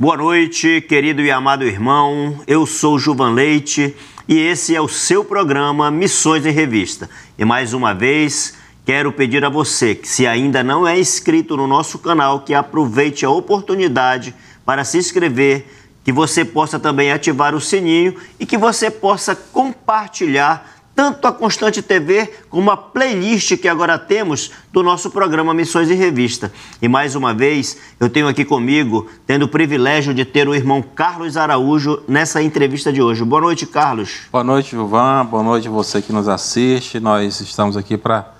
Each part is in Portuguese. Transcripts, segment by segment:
Boa noite, querido e amado irmão. Eu sou Gilvan Leite e esse é o seu programa Missões em Revista. E mais uma vez, quero pedir a você que, se ainda não é inscrito no nosso canal, que aproveite a oportunidade para se inscrever, que você possa também ativar o sininho e que você possa compartilhar tanto a Constante TV como a playlist que agora temos do nosso programa Missões em Revista. E mais uma vez, eu tenho aqui comigo, tendo o privilégio de ter o irmão Carlos Araújo nessa entrevista de hoje. Boa noite, Carlos. Boa noite, Gilvan. Boa noite você que nos assiste. Nós estamos aqui para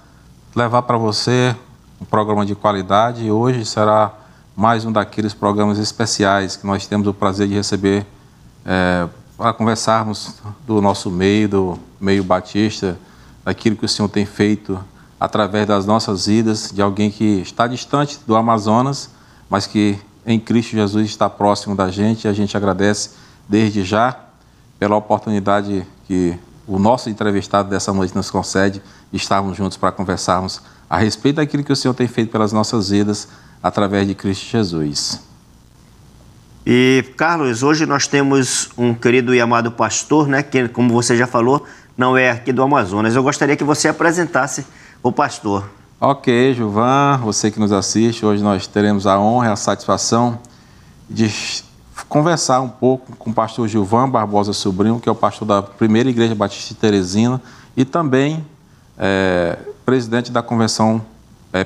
levar para você um programa de qualidade e hoje será mais um daqueles programas especiais que nós temos o prazer de receber para conversarmos do nosso meio, do meio batista, daquilo que o Senhor tem feito através das nossas vidas, de alguém que está distante do Amazonas, mas que em Cristo Jesus está próximo da gente, e a gente agradece desde já pela oportunidade que o nosso entrevistado dessa noite nos concede de estarmos juntos para conversarmos a respeito daquilo que o Senhor tem feito pelas nossas vidas através de Cristo Jesus. E, Carlos, hoje nós temos um querido e amado pastor, né, que, como você já falou, não é aqui do Amazonas. Eu gostaria que você apresentasse o pastor. Ok, Gilvan, você que nos assiste, hoje nós teremos a honra e a satisfação de conversar um pouco com o pastor Gilvan Barbosa Sobrinho, que é o pastor da Primeira Igreja Batista de Teresina e também presidente da Convenção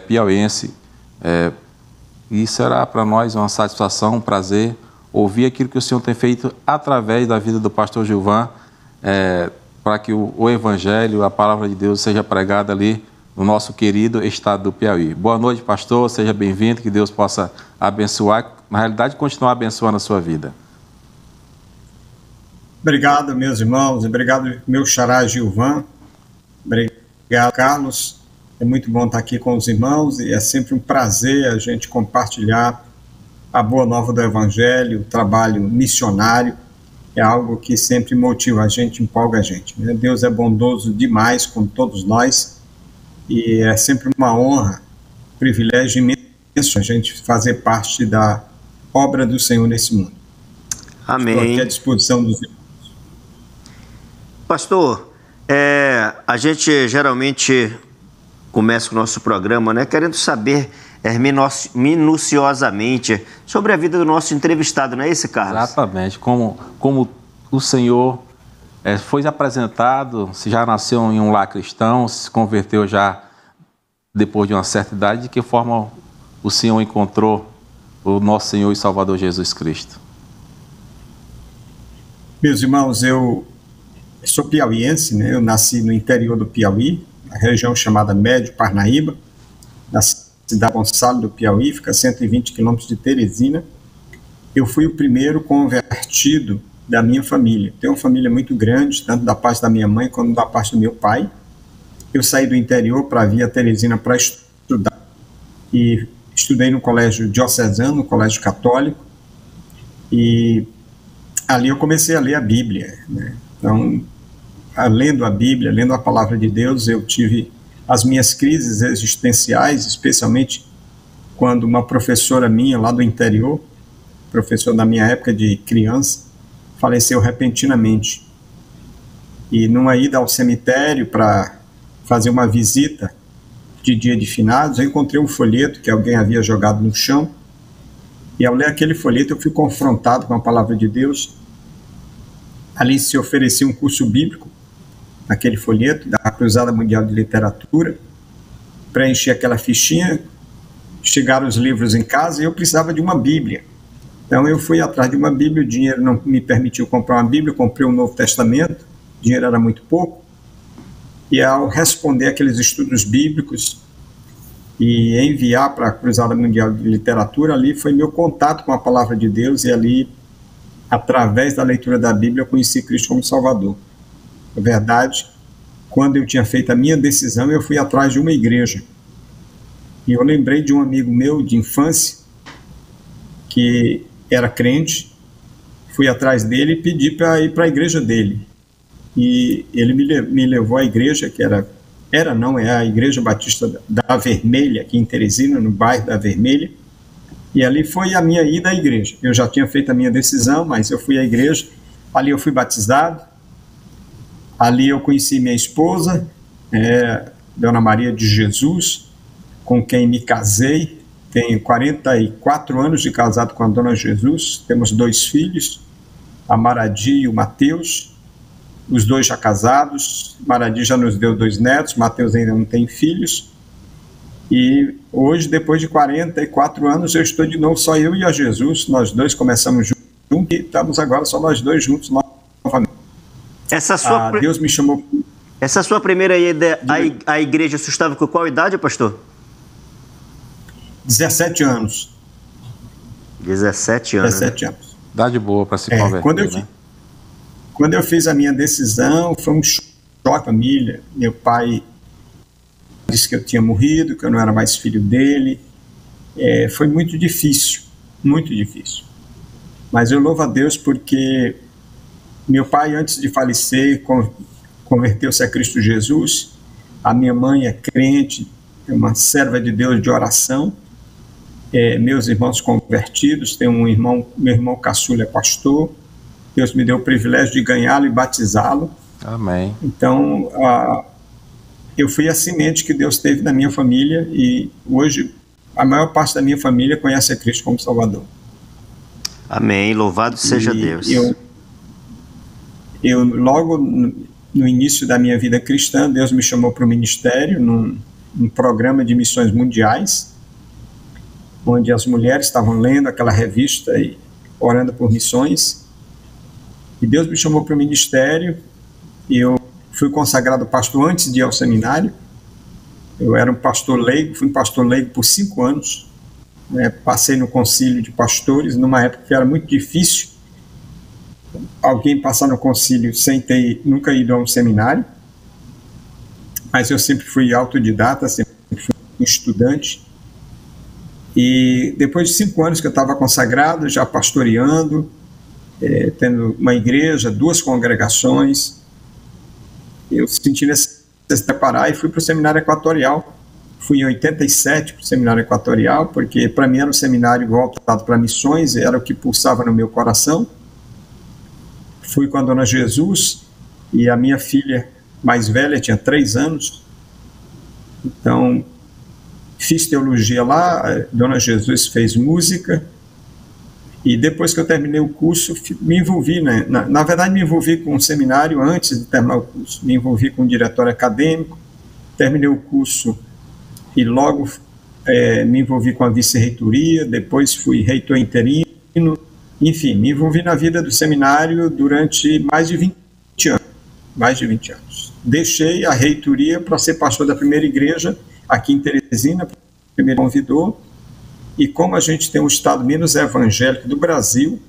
Piauiense. E será para nós uma satisfação, um prazer ouvir aquilo que o Senhor tem feito através da vida do pastor Gilvan, para que o Evangelho, a palavra de Deus seja pregada ali no nosso querido estado do Piauí. Boa noite, pastor, seja bem-vindo, que Deus possa abençoar, na realidade, continuar abençoando a sua vida. Obrigado, meus irmãos, obrigado, meu xará Gilvan, obrigado, Carlos. É muito bom estar aqui com os irmãos e é sempre um prazer a gente compartilhar a boa nova do Evangelho, o trabalho missionário. É algo que sempre motiva a gente, empolga a gente. Deus é bondoso demais com todos nós e é sempre uma honra, um privilégio imenso a gente fazer parte da obra do Senhor nesse mundo. Amém. Estou aqui à disposição dos irmãos. Pastor, a gente geralmente começa o nosso programa, né, querendo saber minuciosamente sobre a vida do nosso entrevistado, não é isso, Carlos? Exatamente, como o Senhor foi apresentado, se já nasceu em um lar cristão, se converteu já depois de uma certa idade, de que forma o Senhor encontrou o nosso Senhor e Salvador Jesus Cristo? Meus irmãos, eu sou piauiense, né? Eu nasci no interior do Piauí, na região chamada Médio Parnaíba, na cidade Gonçalo do Piauí, fica a 120 quilômetros de Teresina. Eu fui o primeiro convertido da minha família. Tenho uma família muito grande, tanto da parte da minha mãe quanto da parte do meu pai. Eu saí do interior para vir a Teresina para estudar e estudei no colégio diocesano, no colégio católico, e ali eu comecei a ler a Bíblia, né? Então, lendo a Bíblia, lendo a palavra de Deus, eu tive as minhas crises existenciais, especialmente quando uma professora minha lá do interior, professora da minha época de criança, faleceu repentinamente. E numa ida ao cemitério para fazer uma visita de dia de finados, eu encontrei um folheto que alguém havia jogado no chão, e ao ler aquele folheto eu fui confrontado com a palavra de Deus. Ali se oferecia um curso bíblico, naquele folheto, da Cruzada Mundial de Literatura. Preenchi aquela fichinha, chegaram os livros em casa e eu precisava de uma Bíblia. Então eu fui atrás de uma Bíblia, o dinheiro não me permitiu comprar uma Bíblia, comprei um Novo Testamento, o dinheiro era muito pouco, e ao responder aqueles estudos bíblicos e enviar para a Cruzada Mundial de Literatura, ali foi meu contato com a Palavra de Deus, e ali, através da leitura da Bíblia, eu conheci Cristo como Salvador. Na verdade, quando eu tinha feito a minha decisão, eu fui atrás de uma igreja. E eu lembrei de um amigo meu de infância, que era crente, fui atrás dele e pedi para ir para a igreja dele. E ele me levou à igreja, que é a Igreja Batista da Vermelha, aqui em Teresina, no bairro da Vermelha. E ali foi a minha ida à igreja. Eu já tinha feito a minha decisão, mas eu fui à igreja. Ali eu fui batizado. Ali eu conheci minha esposa, Dona Maria de Jesus, com quem me casei. Tenho 44 anos de casado com a Dona Jesus. Temos 2 filhos, a Maradi e o Mateus. Os 2 já casados. Maradi já nos deu 2 netos, Mateus ainda não tem filhos. E hoje, depois de 44 anos, eu estou de novo, só eu e a Jesus. Nós 2 começamos juntos e estamos agora só nós 2 juntos novamente. Deus me chamou. Essa sua primeira ida à igreja, você estava com qual idade, pastor? 17 anos. 17 anos. 17 anos. Idade boa para se converter, né? Quando eu fiz a minha decisão, foi um choque à família. Meu pai disse que eu tinha morrido, que eu não era mais filho dele. Foi muito difícil, muito difícil. Mas eu louvo a Deus porque meu pai, antes de falecer, converteu-se a Cristo Jesus. A minha mãe é crente, é uma serva de Deus de oração. Meus irmãos convertidos, tem meu irmão caçula é pastor. Deus me deu o privilégio de ganhá-lo e batizá-lo. Amém. Então, eu fui a semente que Deus teve na minha família e hoje a maior parte da minha família conhece a Cristo como Salvador. Amém. Louvado seja Deus. Eu logo no início da minha vida cristã, Deus me chamou para o ministério, num programa de missões mundiais, onde as mulheres estavam lendo aquela revista e orando por missões. E Deus me chamou para o ministério, e eu fui consagrado pastor antes de ir ao seminário. Eu era um pastor leigo, fui um pastor leigo por 5 anos. Passei no concílio de pastores, numa época que era muito difícil alguém passar no concílio sem nunca ido a um seminário. Mas eu sempre fui autodidata, sempre fui um estudante. E depois de 5 anos que eu estava consagrado, já pastoreando, tendo uma igreja, 2 congregações, eu senti necessidade de preparar e fui para o seminário equatorial. Fui em 87 para o seminário equatorial, porque para mim era um seminário voltado para missões, era o que pulsava no meu coração. Fui com a Dona Jesus e a minha filha mais velha tinha 3 anos. Então, fiz teologia lá, a Dona Jesus fez música. E depois que eu terminei o curso, me envolvi, na verdade me envolvi com um seminário antes de terminar o curso, me envolvi com um diretório acadêmico, terminei o curso e logo me envolvi com a vice-reitoria, depois fui reitor interino, enfim, me envolvi na vida do seminário durante mais de 20 anos. Deixei a reitoria para ser pastor da primeira igreja aqui em Teresina, primeiro convidou. E como a gente tem um estado menos evangélico do Brasil,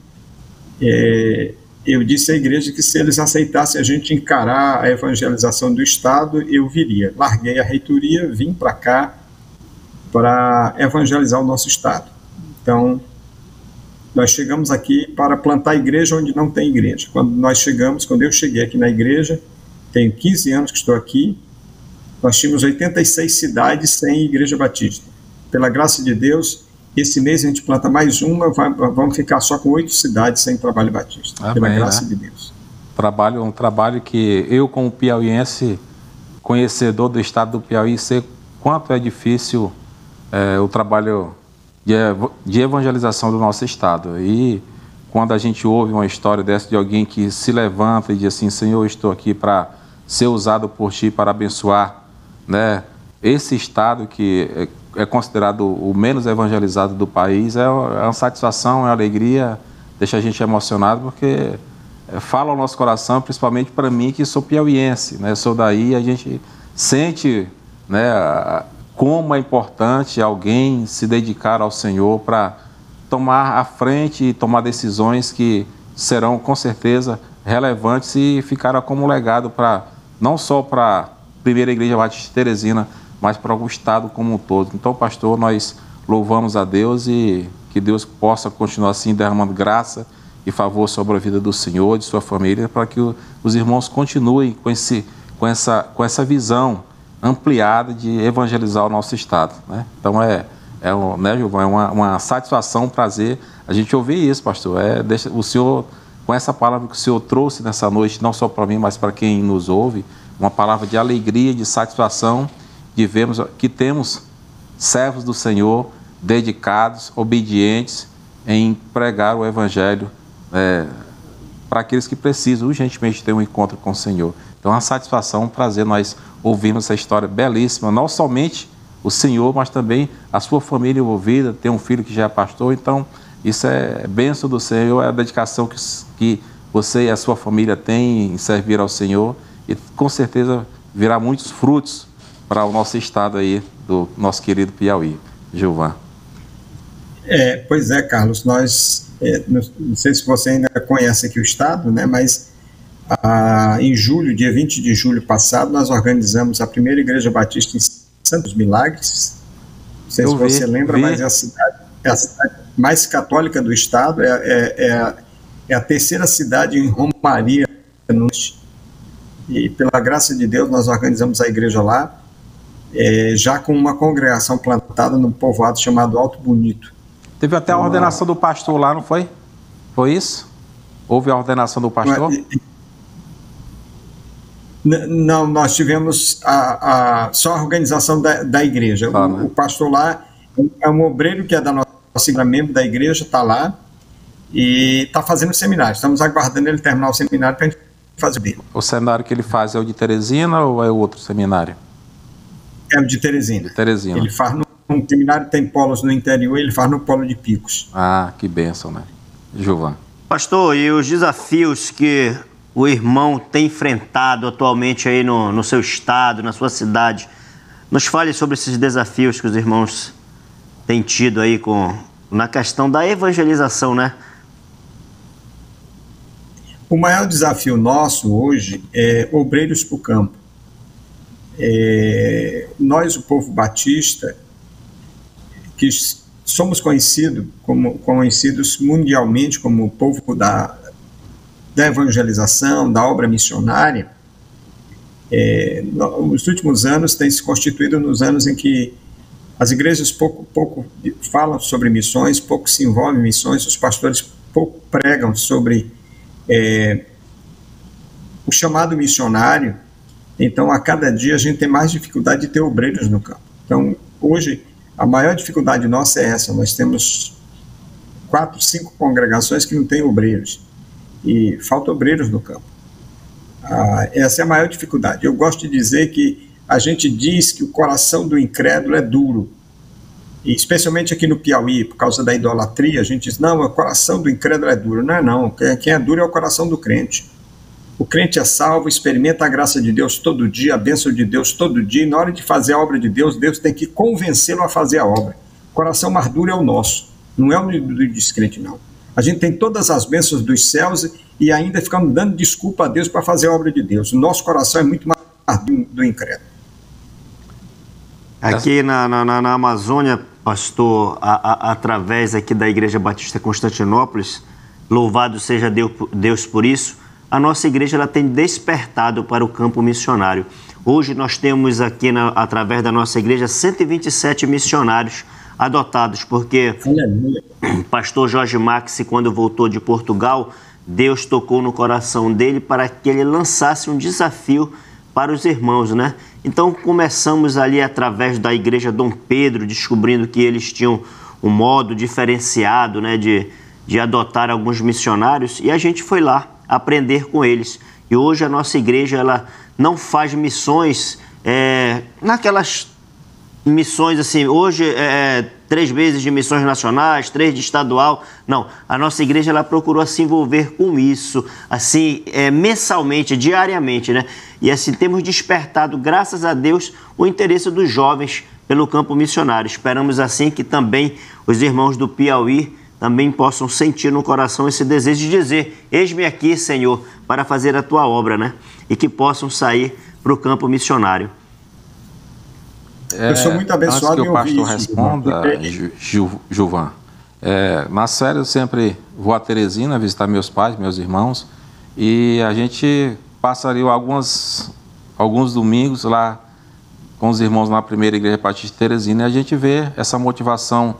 eu disse à igreja que se eles aceitassem a gente encarar a evangelização do estado, eu viria. Larguei a reitoria, vim para cá para evangelizar o nosso estado. Então, nós chegamos aqui para plantar igreja onde não tem igreja. Quando eu cheguei aqui na igreja, tenho 15 anos que estou aqui, nós tínhamos 86 cidades sem igreja batista. Pela graça de Deus, esse mês a gente planta mais uma, vamos ficar só com 8 cidades sem trabalho batista. Amém, pela graça de Deus. Um trabalho que eu, como piauiense, conhecedor do estado do Piauí, sei quanto é difícil o trabalho de evangelização do nosso estado. E quando a gente ouve uma história dessa de alguém que se levanta e diz assim: Senhor, eu estou aqui para ser usado por Ti para abençoar, né, esse estado que é considerado o menos evangelizado do país, é uma satisfação, é uma alegria, deixa a gente emocionado, porque fala ao nosso coração, principalmente para mim, que sou piauiense, né? Sou daí, a gente sente, né, como é importante alguém se dedicar ao Senhor para tomar a frente e tomar decisões que serão, com certeza, relevantes e ficarão como legado não só para a Primeira Igreja Batista de Teresina, mas para o estado como um todo. Então, pastor, nós louvamos a Deus e que Deus possa continuar assim derramando graça e favor sobre a vida do senhor, de sua família, para que os irmãos continuem com essa visão ampliada de evangelizar o nosso estado, né? Então, é né, Gilvan, é uma satisfação, um prazer a gente ouvir isso, pastor. Deixa o senhor, com essa palavra que o senhor trouxe nessa noite, não só para mim, mas para quem nos ouve, uma palavra de alegria, de satisfação, de vermos que temos servos do Senhor dedicados, obedientes em pregar o Evangelho para aqueles que precisam urgentemente ter um encontro com o Senhor. Então, é uma satisfação, um prazer nós ouvirmos essa história belíssima, não somente o senhor, mas também a sua família envolvida, tem um filho que já é pastor, então isso é bênção do Senhor, é a dedicação que você e a sua família têm em servir ao Senhor, e com certeza virá muitos frutos para o nosso estado aí, do nosso querido Piauí. Gilvan. Pois é, Carlos, nós, não sei se você ainda conhece aqui o estado, né, mas em julho, dia 20 de julho passado, nós organizamos a primeira Igreja Batista em Santos Milagres. Não sei se você lembra, mas é a cidade mais católica do estado, é a terceira cidade em Romaria. E pela graça de Deus, nós organizamos a igreja lá, já com uma congregação plantada num povoado chamado Alto Bonito. Teve até a ordenação do pastor lá, não foi? Foi isso? Houve a ordenação do pastor? Não, nós tivemos só a organização da igreja. O pastor lá é um obreiro que é da nossa igreja, membro da igreja, está lá e está fazendo seminário. Estamos aguardando ele terminar o seminário para a gente fazer o dele. O seminário que ele faz é o de Teresina ou é o outro seminário? É o de Teresina. Teresina. Ele faz num seminário, tem polos no interior, ele faz no polo de Picos. Ah, que bênção, né? Gilvan. Pastor, e os desafios que o irmão tem enfrentado atualmente aí no seu estado, na sua cidade? Nos fale sobre esses desafios que os irmãos têm tido aí na questão da evangelização, né? O maior desafio nosso hoje é obreiros para o campo. Nós, o povo batista, que somos conhecidos mundialmente como o povo da evangelização, da obra missionária, nos últimos anos tem se constituído nos anos em que as igrejas pouco falam sobre missões, pouco se envolvem em missões, os pastores pouco pregam sobre o chamado missionário. Então, a cada dia a gente tem mais dificuldade de ter obreiros no campo. Então, hoje, a maior dificuldade nossa é essa. Nós temos 4, 5 congregações que não têm obreiros. E falta obreiros no campo. Essa é a maior dificuldade. Eu gosto de dizer que a gente diz que o coração do incrédulo é duro. E especialmente aqui no Piauí, por causa da idolatria, a gente diz, não, o coração do incrédulo é duro. Não é não. Quem é duro é o coração do crente. O crente é salvo, experimenta a graça de Deus todo dia, a bênção de Deus todo dia, e na hora de fazer a obra de Deus, Deus tem que convencê-lo a fazer a obra. O coração mais duro é o nosso, não é o do descrente, não. A gente tem todas as bênçãos dos céus e ainda ficamos dando desculpa a Deus para fazer a obra de Deus. O nosso coração é muito mais do incrédulo. Aqui na Amazônia, pastor, através aqui da Igreja Batista Constantinópolis, louvado seja Deus por isso, a nossa igreja ela tem despertado para o campo missionário. Hoje nós temos aqui, através da nossa igreja, 127 missionários adotados, porque o pastor Jorge Maxi, quando voltou de Portugal, Deus tocou no coração dele para que ele lançasse um desafio para os irmãos, né? Então começamos ali através da igreja Dom Pedro, descobrindo que eles tinham um modo diferenciado, né, de adotar alguns missionários, e a gente foi lá aprender com eles. E hoje a nossa igreja ela não faz missões naquelas missões assim, hoje 3 vezes de missões nacionais, 3 de estadual. Não, a nossa igreja ela procurou se envolver com isso, assim, mensalmente, diariamente, né? E assim temos despertado, graças a Deus, o interesse dos jovens pelo campo missionário. Esperamos assim que também os irmãos do Piauí também possam sentir no coração esse desejo de dizer, eis-me aqui, Senhor, para fazer a tua obra, né? E que possam sair para o campo missionário. Eu sou muito abençoado. Antes que o pastor responda, Gilvan, nas férias eu sempre vou a Teresina visitar meus pais, meus irmãos, e a gente passaria alguns domingos lá com os irmãos na primeira igreja batista de Teresina, e a gente vê essa motivação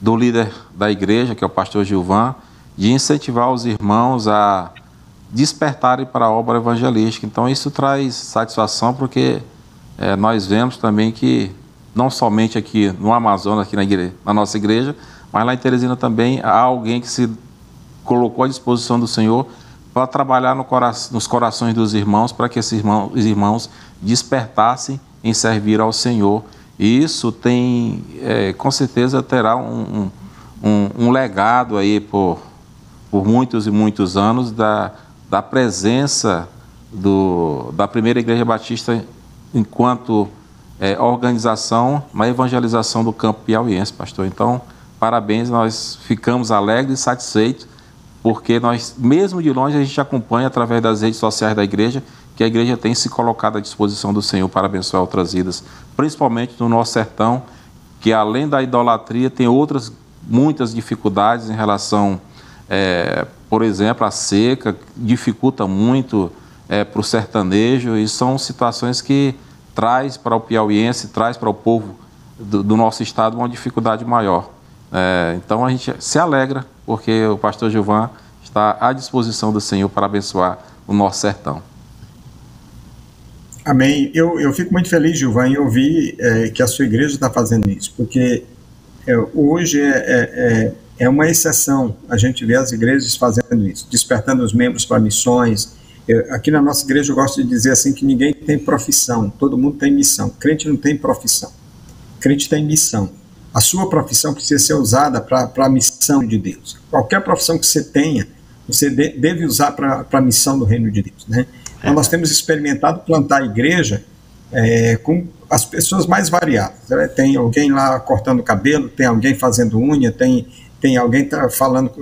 do líder da igreja, que é o pastor Gilvan, de incentivar os irmãos a despertarem para a obra evangelística. Então isso traz satisfação, porque nós vemos também que, não somente aqui no Amazonas, aqui na nossa igreja, mas lá em Teresina também há alguém que se colocou à disposição do Senhor para trabalhar nos corações dos irmãos, para que esses irmãos despertassem em servir ao Senhor. E isso tem, com certeza, terá um legado aí por muitos e muitos anos da presença da primeira Igreja Batista enquanto organização na evangelização do campo piauiense, pastor. Então, parabéns, nós ficamos alegres e satisfeitos, porque nós, mesmo de longe, a gente acompanha através das redes sociais da igreja, que a igreja tem se colocado à disposição do Senhor para abençoar outras vidas, principalmente no nosso sertão, que além da idolatria tem muitas dificuldades em relação, por exemplo, a seca, dificulta muito para o sertanejo, e são situações que traz para o piauiense, traz para o povo do nosso estado uma dificuldade maior. Então a gente se alegra, porque o pastor Gilvan está à disposição do Senhor para abençoar o nosso sertão. Amém. Eu fico muito feliz, Gilvan, em ouvir que a sua igreja está fazendo isso, porque hoje é uma exceção a gente ver as igrejas fazendo isso, despertando os membros para missões. Aqui na nossa igreja eu gosto de dizer assim que ninguém tem profissão, todo mundo tem missão. Crente não tem profissão, crente tem missão. A sua profissão precisa ser usada para a missão de Deus. Qualquer profissão que você tenha, você deve usar para a missão do reino de Deus, né? Então, nós temos experimentado plantar a igreja com as pessoas mais variadas. Tem alguém lá cortando cabelo, tem alguém fazendo unha, tem alguém falando,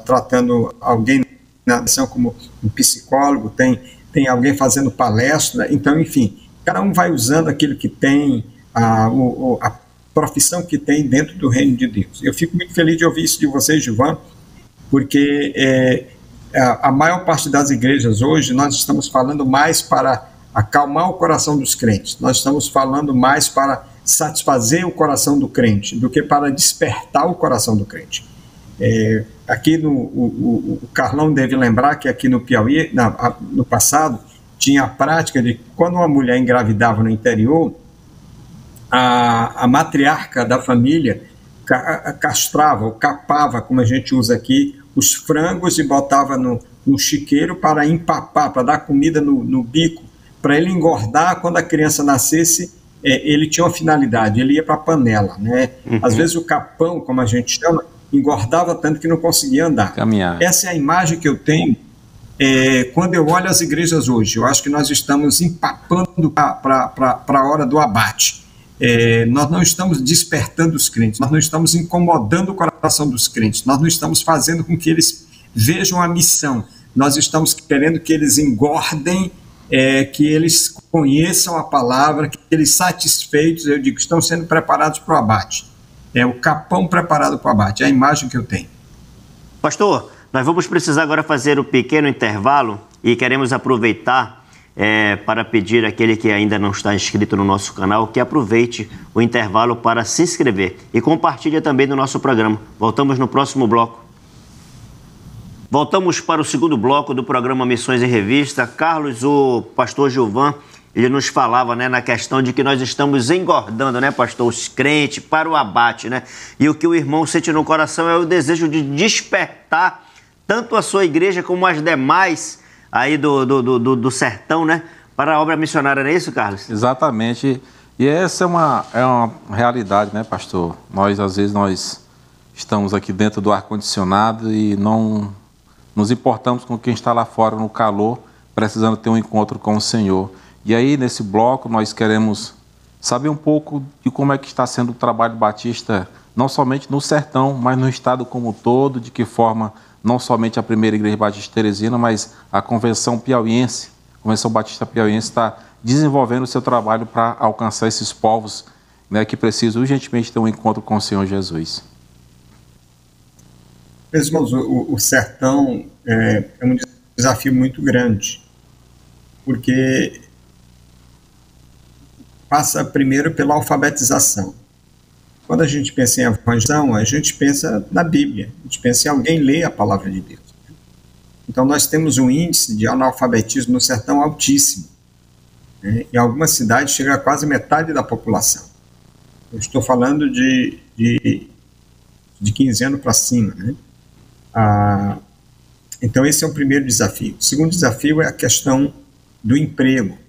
tratando alguém na missão como um psicólogo, tem alguém fazendo palestra. Então, enfim, cada um vai usando aquilo que tem, a profissão que tem dentro do reino de Deus. Eu fico muito feliz de ouvir isso de vocês, Gilvan, porque a maior parte das igrejas hoje, nós estamos falando mais para acalmar o coração dos crentes, nós estamos falando mais para satisfazer o coração do crente, do que para despertar o coração do crente. Aqui o Carlão deve lembrar que aqui no Piauí, no passado, tinha a prática de, quando uma mulher engravidava no interior, a matriarca da família castrava ou capava, como a gente usa aqui, os frangos e botava no chiqueiro para empapar, para dar comida no bico, para ele engordar. Quando a criança nascesse, ele tinha uma finalidade, ele ia para a panela, né? Uhum. Às vezes o capão, como a gente chama, engordava tanto que não conseguia andar. Caminhar. Essa é a imagem que eu tenho quando eu olho as igrejas hoje. Eu acho que nós estamos empapando para a hora do abate. Nós não estamos despertando os crentes, nós não estamos incomodando o coração dos crentes, nós não estamos fazendo com que eles vejam a missão, nós estamos querendo que eles engordem, que eles conheçam a palavra, que eles satisfeitos, eu digo, estão sendo preparados para o abate. O capão preparado para o abate, é a imagem que eu tenho. Pastor, nós vamos precisar agora fazer um pequeno intervalo e queremos aproveitar para pedir àquele que ainda não está inscrito no nosso canal que aproveite o intervalo para se inscrever e compartilhe também no nosso programa. Voltamos no próximo bloco. Voltamos para o segundo bloco do programa Missões em Revista. Carlos, o pastor Gilvan, ele nos falava, né, na questão de que nós estamos engordando, né, pastor, os crentes para o abate, né? E o que o irmão sente no coração é o desejo de despertar tanto a sua igreja como as demais aí do sertão, né, para a obra missionária, não é isso, Carlos? Exatamente. E essa é uma realidade, né, pastor? Às vezes, nós estamos aqui dentro do ar-condicionado e não nos importamos com quem está lá fora no calor, precisando ter um encontro com o Senhor. E aí, nesse bloco, nós queremos saber um pouco de como é que está sendo o trabalho batista, não somente no sertão, mas no estado como um todo, de que forma não somente a primeira Igreja Batista de Teresina, mas a Convenção Piauiense, a Convenção Batista Piauiense está desenvolvendo o seu trabalho para alcançar esses povos, né, que precisam urgentemente ter um encontro com o Senhor Jesus. Meus irmãos, o sertão é um desafio muito grande, porque passa primeiro pela alfabetização. Quando a gente pensa em evangelização, a gente pensa na Bíblia, a gente pensa em alguém ler a palavra de Deus. Então, nós temos um índice de analfabetismo no sertão altíssimo. Né? Em algumas cidades chega a quase metade da população. Eu estou falando de 15 anos para cima. Né? Então, esse é o primeiro desafio. O segundo desafio é a questão do emprego.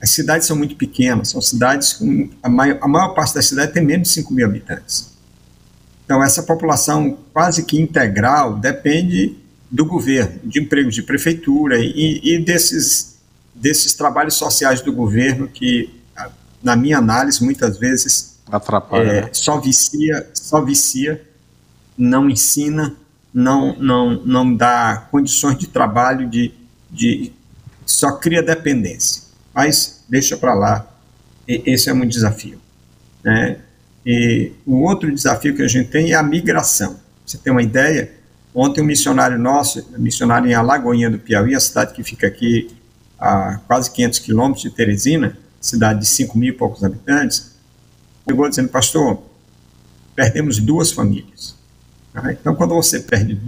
As cidades são muito pequenas, são cidades com... A maior parte da cidade tem menos de 5 mil habitantes. Então, essa população quase que integral depende do governo, de empregos de prefeitura e desses trabalhos sociais do governo que, na minha análise, muitas vezes atrapalha, só vicia, não ensina, não dá condições de trabalho, só cria dependência. Mas deixa para lá, esse é um desafio. Né? E o outro desafio que a gente tem é a migração. Você tem uma ideia? Ontem um missionário nosso, missionário em Alagoinha do Piauí, a cidade que fica aqui a quase 500 quilômetros de Teresina, cidade de 5 mil e poucos habitantes, chegou dizendo: pastor, perdemos 2 famílias. Então, quando você perde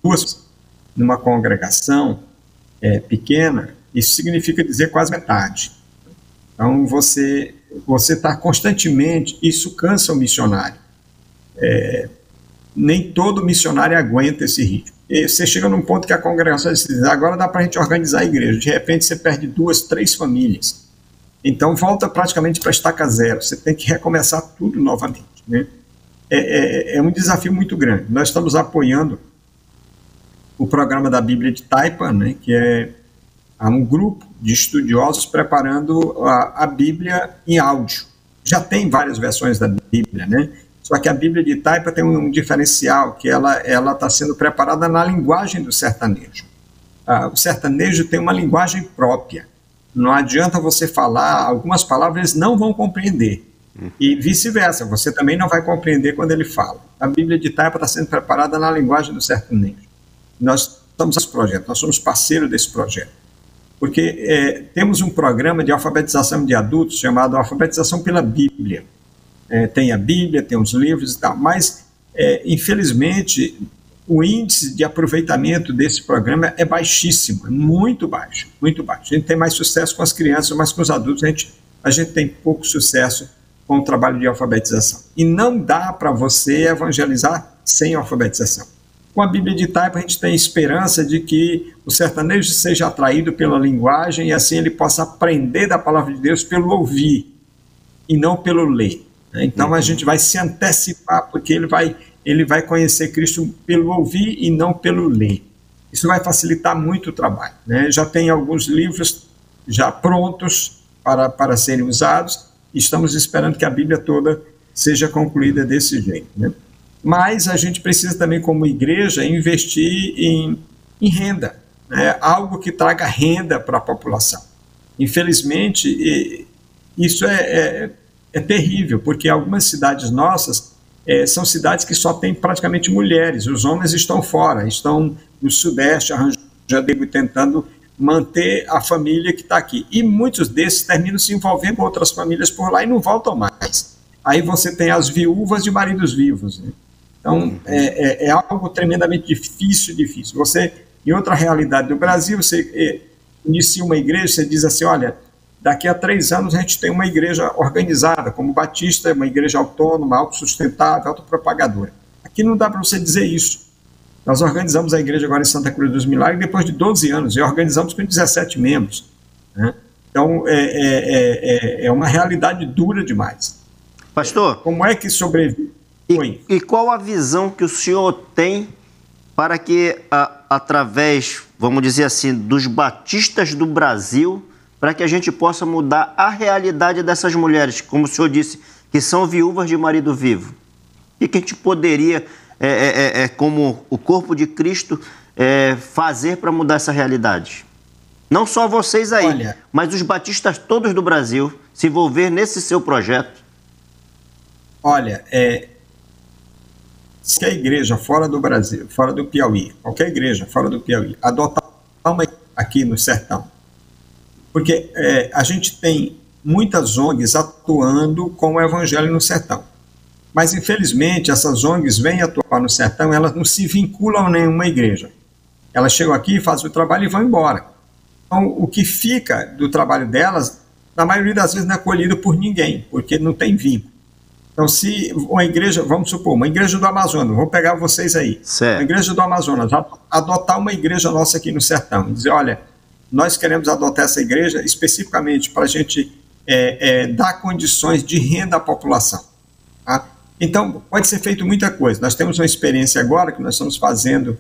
2 numa congregação pequena, isso significa dizer quase metade. Então, você está constantemente, isso cansa o missionário. Nem todo missionário aguenta esse ritmo. E você chega num ponto que a congregação diz: agora dá para a gente organizar a igreja. De repente você perde 2, 3 famílias. Então volta praticamente para estaca zero. Você tem que recomeçar tudo novamente. Né? É um desafio muito grande. Nós estamos apoiando o programa da Bíblia de Taipa, né, que é um grupo de estudiosos preparando a Bíblia em áudio. Já tem várias versões da Bíblia, né? Só que a Bíblia de Taipa tem um diferencial, que ela está sendo preparada na linguagem do sertanejo. O sertanejo tem uma linguagem própria. Não adianta você falar, algumas palavras eles não vão compreender. E vice-versa, você também não vai compreender quando ele fala. A Bíblia de Taipa está sendo preparada na linguagem do sertanejo. Nós estamos nesse projeto, nós somos parceiros desse projeto. Porque temos um programa de alfabetização de adultos chamado Alfabetização pela Bíblia. Tem a Bíblia, tem os livros e tal, mas, infelizmente, o índice de aproveitamento desse programa é baixíssimo, é muito baixo, muito baixo. A gente tem mais sucesso com as crianças, mas com os adultos a gente tem pouco sucesso com o trabalho de alfabetização. E não dá para você evangelizar sem alfabetização. Com a Bíblia de Taipa, a gente tem esperança de que o sertanejo seja atraído pela linguagem e assim ele possa aprender da palavra de Deus pelo ouvir e não pelo ler. Então a gente vai se antecipar, porque ele vai conhecer Cristo pelo ouvir e não pelo ler. Isso vai facilitar muito o trabalho. Né? Já tem alguns livros já prontos para serem usados e estamos esperando que a Bíblia toda seja concluída desse jeito. Né? Mas a gente precisa também, como igreja, investir em renda, né? Algo que traga renda para a população. Infelizmente, isso é terrível, porque algumas cidades nossas são cidades que só têm praticamente mulheres, os homens estão fora, estão no Sudeste, arranjando e tentando manter a família que está aqui. E muitos desses terminam se envolvendo com outras famílias por lá e não voltam mais. Aí você tem as viúvas de maridos vivos. Né? Então, é algo tremendamente difícil. Você, em outra realidade do Brasil, você inicia uma igreja, você diz assim: olha, daqui a 3 anos a gente tem uma igreja organizada, como Batista, uma igreja autônoma, autossustentável, autopropagadora. Aqui não dá para você dizer isso. Nós organizamos a igreja agora em Santa Cruz dos Milagres depois de 12 anos, e organizamos com 17 membros. Né? Então, é uma realidade dura demais. Pastor, como é que sobrevive? E qual a visão que o senhor tem para que, através, vamos dizer assim, dos batistas do Brasil, para que a gente possa mudar a realidade dessas mulheres, como o senhor disse, que são viúvas de marido vivo? E que a gente poderia, como o corpo de Cristo, fazer para mudar essa realidade? Não só vocês aí, mas os batistas todos do Brasil se envolver nesse seu projeto. Olha, se a igreja fora do Brasil, fora do Piauí, qualquer igreja fora do Piauí, adotar uma aqui no sertão, porque a gente tem muitas ONGs atuando com o Evangelho no sertão. Mas, infelizmente, essas ONGs vêm atuar no sertão, elas não se vinculam a nenhuma igreja. Elas chegam aqui, fazem o trabalho e vão embora. Então, o que fica do trabalho delas, na maioria das vezes, não é acolhido por ninguém, porque não tem vínculo. Então, se uma igreja, vamos supor, uma igreja do Amazonas, vou pegar vocês aí, certo. Uma igreja do Amazonas, adotar uma igreja nossa aqui no sertão, e dizer, olha, nós queremos adotar essa igreja especificamente para a gente dar condições de renda à população. Tá? Então, pode ser feito muita coisa. Nós temos uma experiência agora que nós estamos fazendo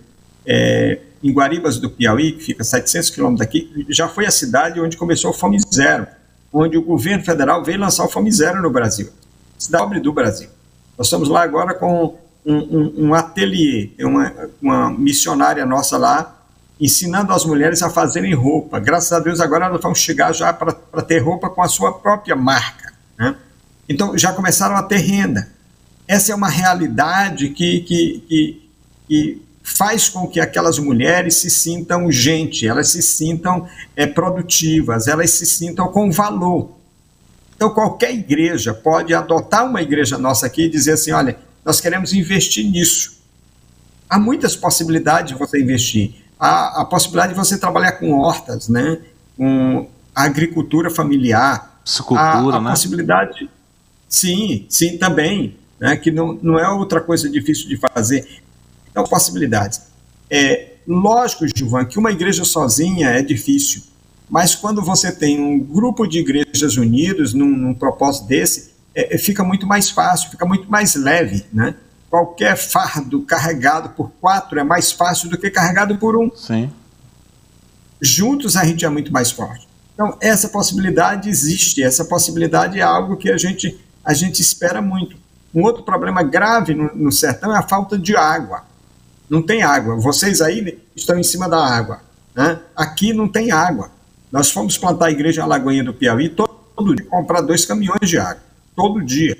em Guaribas do Piauí, que fica a 700 quilômetros daqui, já foi a cidade onde começou o Fome Zero, onde o governo federal veio lançar o Fome Zero no Brasil. Cidade pobre do Brasil. Nós estamos lá agora com um ateliê, uma missionária nossa lá, ensinando as mulheres a fazerem roupa. Graças a Deus agora elas vão chegar já para ter roupa com a sua própria marca. Né? Então já começaram a ter renda. Essa é uma realidade que faz com que aquelas mulheres se sintam gente, elas se sintam produtivas, elas se sintam com valor. Então, qualquer igreja pode adotar uma igreja nossa aqui e dizer assim, olha, nós queremos investir nisso. Há muitas possibilidades de você investir. Há a possibilidade de você trabalhar com hortas, né? Com agricultura familiar. Piscicultura, né? A possibilidade, sim, também, né? Que não é outra coisa difícil de fazer. Então, possibilidades. Lógico, Gilvan, que uma igreja sozinha é difícil. Mas quando você tem um grupo de igrejas unidos num propósito desse, fica muito mais fácil, fica muito mais leve, né? Qualquer fardo carregado por 4 é mais fácil do que carregado por 1. Sim. Juntos a gente é muito mais forte. Então, essa possibilidade existe, essa possibilidade é algo que a gente espera muito. Um outro problema grave no sertão é a falta de água. Não tem água. Vocês aí estão em cima da água, né? Aqui não tem água. Nós fomos plantar a igreja na Lagoinha do Piauí, todo dia comprar 2 caminhões de água, todo dia,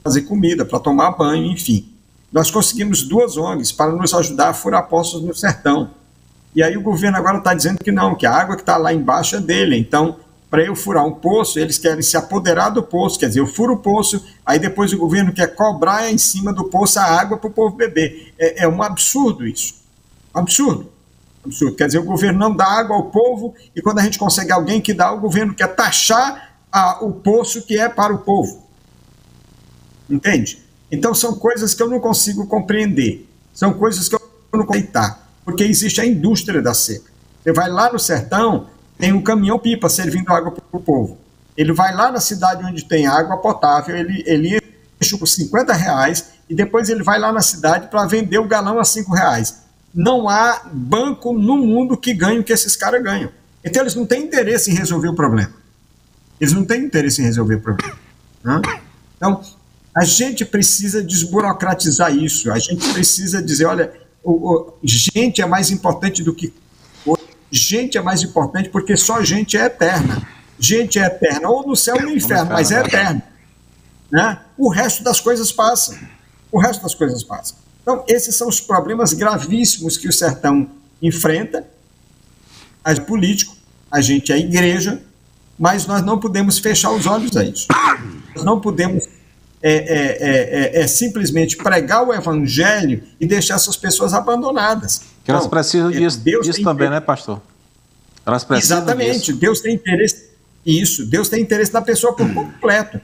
fazer comida, para tomar banho, enfim. Nós conseguimos 2 ONGs para nos ajudar a furar poços no sertão. E aí o governo agora está dizendo que não, que a água que está lá embaixo é dele. Então, para eu furar um poço, eles querem se apoderar do poço, quer dizer, eu furo o poço, aí depois o governo quer cobrar em cima do poço a água para o povo beber. É um absurdo isso, absurdo. Quer dizer, o governo não dá água ao povo e quando a gente consegue alguém que dá, o governo quer taxar o poço que é para o povo. Entende? Então são coisas que eu não consigo compreender. São coisas que eu não consigo aceitar. Porque existe a indústria da seca. Você vai lá no sertão, tem um caminhão-pipa servindo água para o povo. Ele vai lá na cidade onde tem água potável, ele enche por R$50 e depois ele vai lá na cidade para vender o galão a R$5. Não há banco no mundo que ganhe o que esses caras ganham. Então eles não têm interesse em resolver o problema. Eles não têm interesse em resolver o problema. Né? Então, a gente precisa desburocratizar isso. A gente precisa dizer, olha, gente é mais importante do que... Gente é mais importante porque só gente é eterna. Gente é eterna, ou no céu ou no inferno, mas é eterna. Né? O resto das coisas passa. O resto das coisas passa. Então, esses são os problemas gravíssimos que o sertão enfrenta. A gente é político, a gente é igreja, mas nós não podemos fechar os olhos a isso. Nós não podemos simplesmente pregar o evangelho e deixar essas pessoas abandonadas. Que elas precisam disso também, né, pastor? Elas precisam exatamente, disso. Deus tem interesse nisso, Deus tem interesse na pessoa por completo.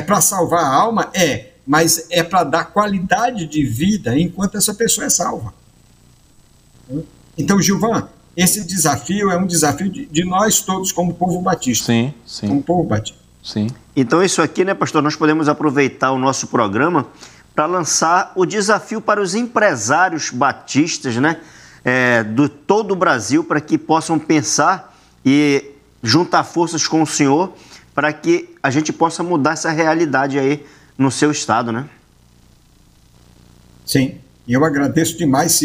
Para salvar a alma? Mas é para dar qualidade de vida enquanto essa pessoa é salva. Então, Gilvan, esse desafio é um desafio de nós todos como povo batista. Sim. Como povo batista. Sim. Então, isso aqui, né, pastor, nós podemos aproveitar o nosso programa para lançar o desafio para os empresários batistas, né, do todo o Brasil, para que possam pensar e juntar forças com o Senhor para que a gente possa mudar essa realidade aí no seu estado, né? Sim, e eu agradeço demais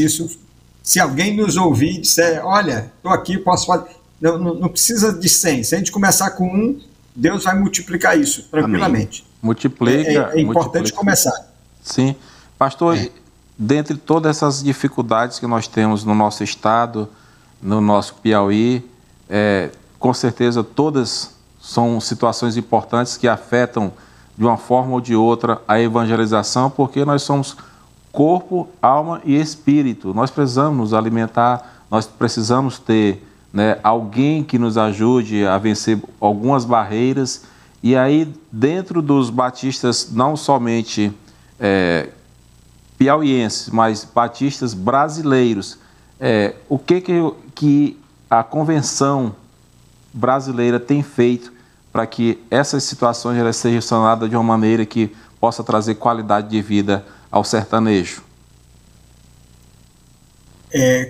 se alguém nos ouvir e disser, olha, estou aqui, posso fazer... Não precisa de 100, se a gente começar com 1, Deus vai multiplicar isso, tranquilamente. Amém. Multiplica. É importante começar. Sim. Pastor, dentre todas essas dificuldades que nós temos no nosso estado, no nosso Piauí, com certeza todas são situações importantes que afetam de uma forma ou de outra a evangelização, porque nós somos corpo, alma e espírito. Nós precisamos nos alimentar, nós precisamos ter, né, alguém que nos ajude a vencer algumas barreiras. E aí, dentro dos batistas, não somente piauienses, mas batistas brasileiros, o que a convenção brasileira tem feito para que essas situações elas sejam sanadas de uma maneira que possa trazer qualidade de vida ao sertanejo?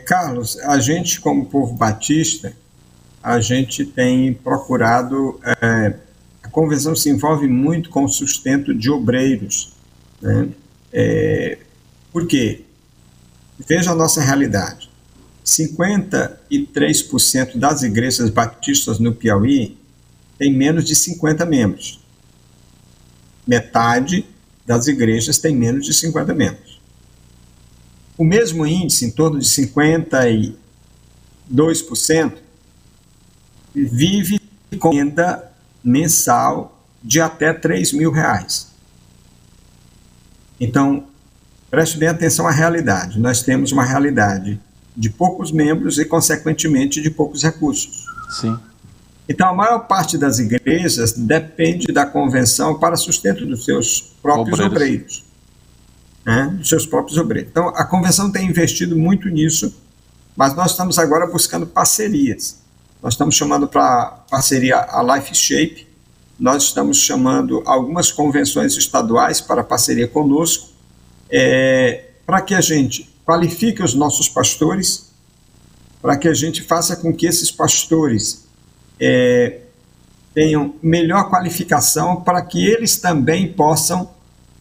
Carlos, a gente como povo batista, a gente tem procurado, a convenção se envolve muito com o sustento de obreiros, né? Por quê? Veja a nossa realidade. 53% das igrejas batistas no Piauí tem menos de 50 membros. Metade das igrejas tem menos de 50 membros. O mesmo índice, em torno de 52%, vive com renda mensal de até R$3.000. Então, preste bem atenção à realidade. Nós temos uma realidade de poucos membros e, consequentemente, de poucos recursos. Sim. Então, a maior parte das igrejas depende da convenção para sustento dos seus próprios obreiros. Né? Dos seus próprios obreiros. Então, a convenção tem investido muito nisso, mas nós estamos agora buscando parcerias. Nós estamos chamando para parceria a Life Shape, nós estamos chamando algumas convenções estaduais para parceria conosco, para que a gente qualifique os nossos pastores, para que a gente faça com que esses pastores tenham melhor qualificação, para que eles também possam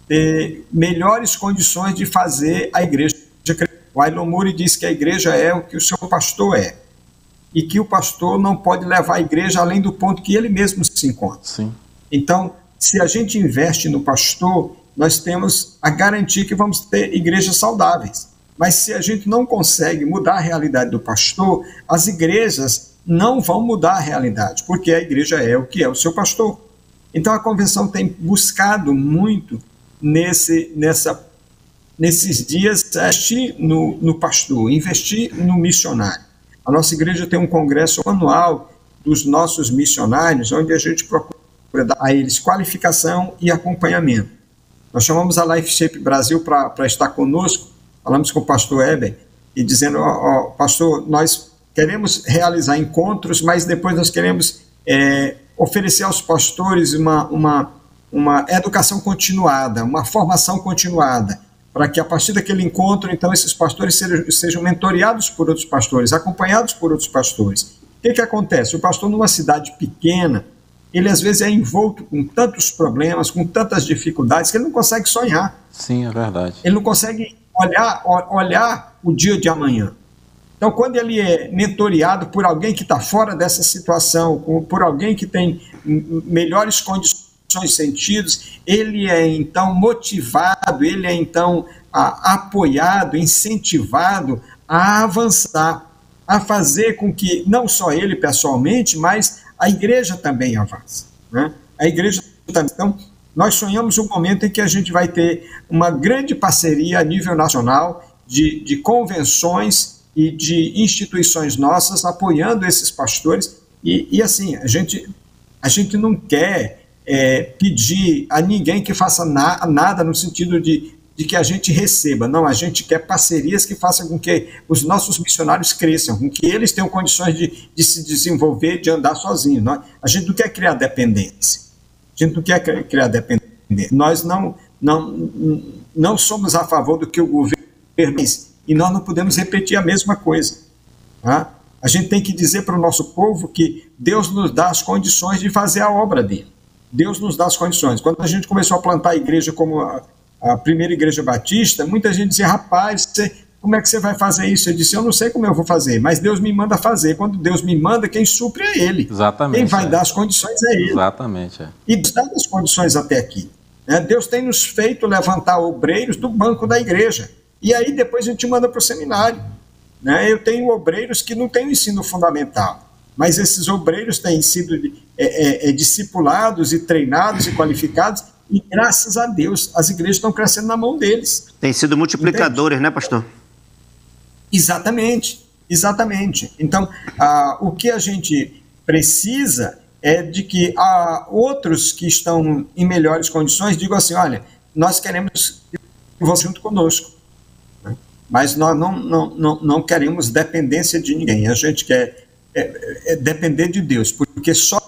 ter melhores condições de fazer a igreja crescer. O Aylon Murray diz que a igreja é o que o seu pastor é, e que o pastor não pode levar a igreja além do ponto que ele mesmo se encontra. Sim. Então, se a gente investe no pastor, nós temos a garantia que vamos ter igrejas saudáveis. Mas se a gente não consegue mudar a realidade do pastor, as igrejas não vão mudar a realidade, porque a igreja é o que é o seu pastor. Então a convenção tem buscado muito nesses dias investir no pastor, investir no missionário. A nossa igreja tem um congresso anual dos nossos missionários, onde a gente procura dar a eles qualificação e acompanhamento. Nós chamamos a Life Shape Brasil para estar conosco, falamos com o pastor Eber, e dizendo, pastor, nós queremos realizar encontros, mas depois nós queremos oferecer aos pastores uma educação continuada, uma formação continuada, para que a partir daquele encontro, então, esses pastores sejam mentoreados por outros pastores, acompanhados por outros pastores. O que acontece? O pastor numa cidade pequena, ele às vezes é envolto com tantos problemas, com tantas dificuldades, que ele não consegue sonhar. Sim, é verdade. Ele não consegue olhar o dia de amanhã. Então, quando ele é mentoreado por alguém que está fora dessa situação, por alguém que tem melhores condições e sentidos, ele é então motivado, ele é então apoiado, incentivado a avançar, a fazer com que não só ele pessoalmente, mas a igreja também avance, né? A igreja também. Então, nós sonhamos um momento em que a gente vai ter uma grande parceria a nível nacional de convenções e de instituições nossas apoiando esses pastores. E assim, a gente não quer pedir a ninguém que faça nada no sentido de que a gente receba. Não, a gente quer parcerias que façam com que os nossos missionários cresçam, com que eles tenham condições de se desenvolver, de andar sozinhos. A gente não quer criar dependência. A gente não quer criar dependência. Nós não somos a favor do que o governo fez, e nós não podemos repetir a mesma coisa. Tá? A gente tem que dizer para o nosso povo que Deus nos dá as condições de fazer a obra dele. Deus nos dá as condições. Quando a gente começou a plantar a igreja como a primeira igreja batista, muita gente dizia, rapaz, como é que você vai fazer isso? Eu disse, eu não sei como eu vou fazer, mas Deus me manda fazer. Quando Deus me manda, quem supre é Ele. Exatamente. Quem vai dar as condições é Ele. Exatamente. E Deus dá as condições até aqui. Né? Deus tem nos feito levantar obreiros do banco da igreja. E aí depois a gente manda para o seminário. Né? Eu tenho obreiros que não têm o ensino fundamental. mas esses obreiros têm sido discipulados e treinados e qualificados, e graças a Deus as igrejas estão crescendo na mão deles. Tem sido multiplicadores, entende? Né, pastor? Exatamente, exatamente. Então, o que a gente precisa é de que outros que estão em melhores condições digam assim, olha, nós queremos que você junto conosco, né? Mas nós não queremos dependência de ninguém, a gente quer depender de Deus, porque só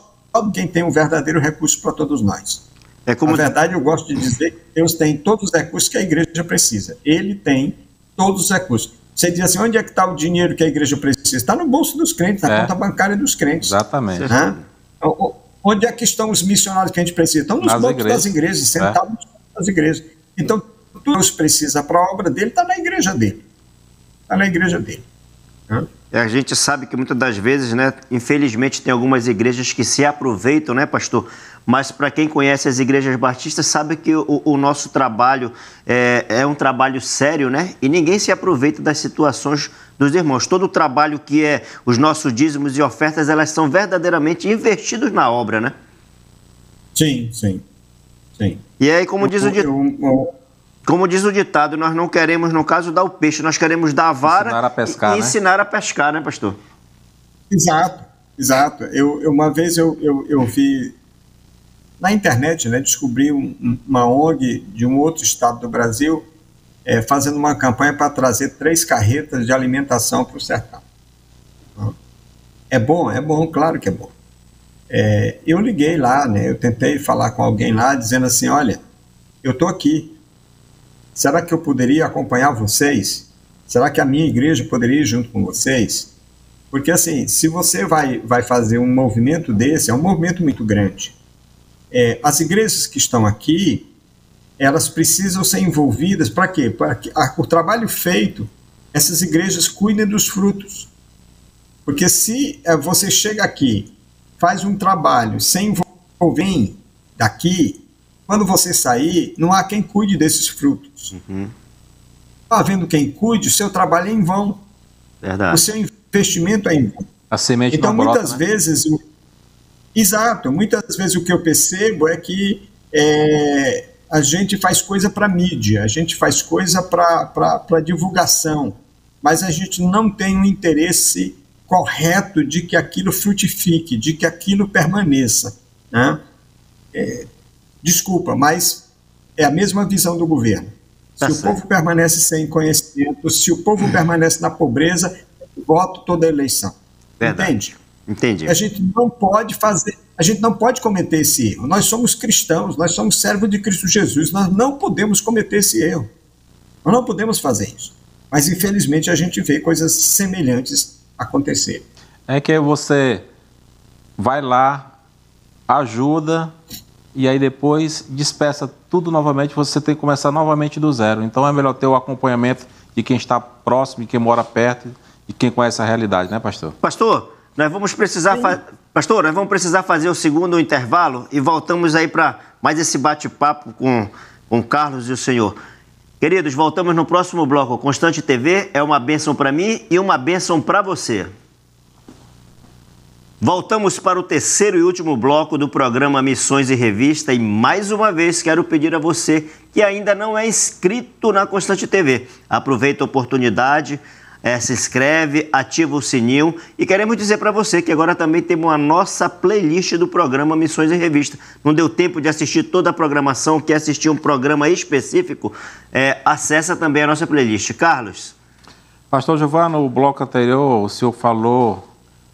quem tem um verdadeiro recurso para todos nós. Na verdade, eu gosto de dizer que Deus tem todos os recursos que a igreja precisa. Ele tem todos os recursos. Você diz assim, onde é que está o dinheiro que a igreja precisa? Está no bolso dos crentes, na conta bancária dos crentes. Exatamente. Né? Onde é que estão os missionários que a gente precisa? Estão nos bancos das igrejas, sentados nas igrejas. Então, tudo que Deus precisa para a obra dele está na igreja dele. Está na igreja dele. Né? A gente sabe que muitas das vezes, né, infelizmente, tem algumas igrejas que se aproveitam, né, pastor? Mas para quem conhece as igrejas batistas, sabe que o nosso trabalho é um trabalho sério, né? E ninguém se aproveita das situações dos irmãos. Todo o trabalho que é os nossos dízimos e ofertas, elas são verdadeiramente investidos na obra, né? Sim, sim, sim. E aí, como diz o ditado, nós não queremos, no caso, dar o peixe, nós queremos dar a vara e ensinar a pescar, né, pastor? Exato, exato. Uma vez eu vi na internet, né, descobri uma ONG de um outro estado do Brasil fazendo uma campanha para trazer 3 carretas de alimentação para o sertão. É bom, claro que é bom. Eu liguei lá, né, eu tentei falar com alguém lá, dizendo assim, olha, eu estou aqui, será que eu poderia acompanhar vocês? Será que a minha igreja poderia ir junto com vocês? Porque assim, se você vai fazer um movimento desse, é um movimento muito grande. As igrejas que estão aqui, elas precisam ser envolvidas, para quê? Para que o trabalho feito, essas igrejas cuidem dos frutos. Porque se você chega aqui, faz um trabalho sem envolver daqui, quando você sair, não há quem cuide desses frutos. Não havendo quem cuide, o seu trabalho é em vão. Verdade. O seu investimento é em vão. A semente então, não brota, muitas vezes... Exato, muitas vezes o que eu percebo é que a gente faz coisa para mídia, a gente faz coisa para divulgação, mas a gente não tem um interesse correto de que aquilo frutifique, de que aquilo permaneça. Né? Desculpa, mas é a mesma visão do governo. Se o povo permanece sem conhecimento, se o povo permanece na pobreza, voto toda a eleição. Verdade. Entende? Entendi. A gente não pode cometer esse erro. Nós somos cristãos, nós somos servos de Cristo Jesus, nós não podemos cometer esse erro. Nós não podemos fazer isso. Mas, infelizmente, a gente vê coisas semelhantes acontecer. É que você vai lá, ajuda, e aí depois despeça tudo novamente, você tem que começar novamente do zero. Então é melhor ter o acompanhamento de quem está próximo, de quem mora perto, e quem conhece a realidade, né, pastor? Pastor, nós vamos precisar fazer o segundo intervalo e voltamos aí para mais esse bate-papo com o Carlos e o senhor. Queridos, voltamos no próximo bloco. Constante TV é uma bênção para mim e uma bênção para você. Voltamos para o terceiro e último bloco do programa Missões e Revista e mais uma vez quero pedir a você que ainda não é inscrito na Constante TV. Aproveita a oportunidade, se inscreve, ativa o sininho e queremos dizer para você que agora também temos a nossa playlist do programa Missões e Revista. Não deu tempo de assistir toda a programação, quer assistir um programa específico, acessa também a nossa playlist. Carlos? Pastor Giovanni, no bloco anterior o senhor falou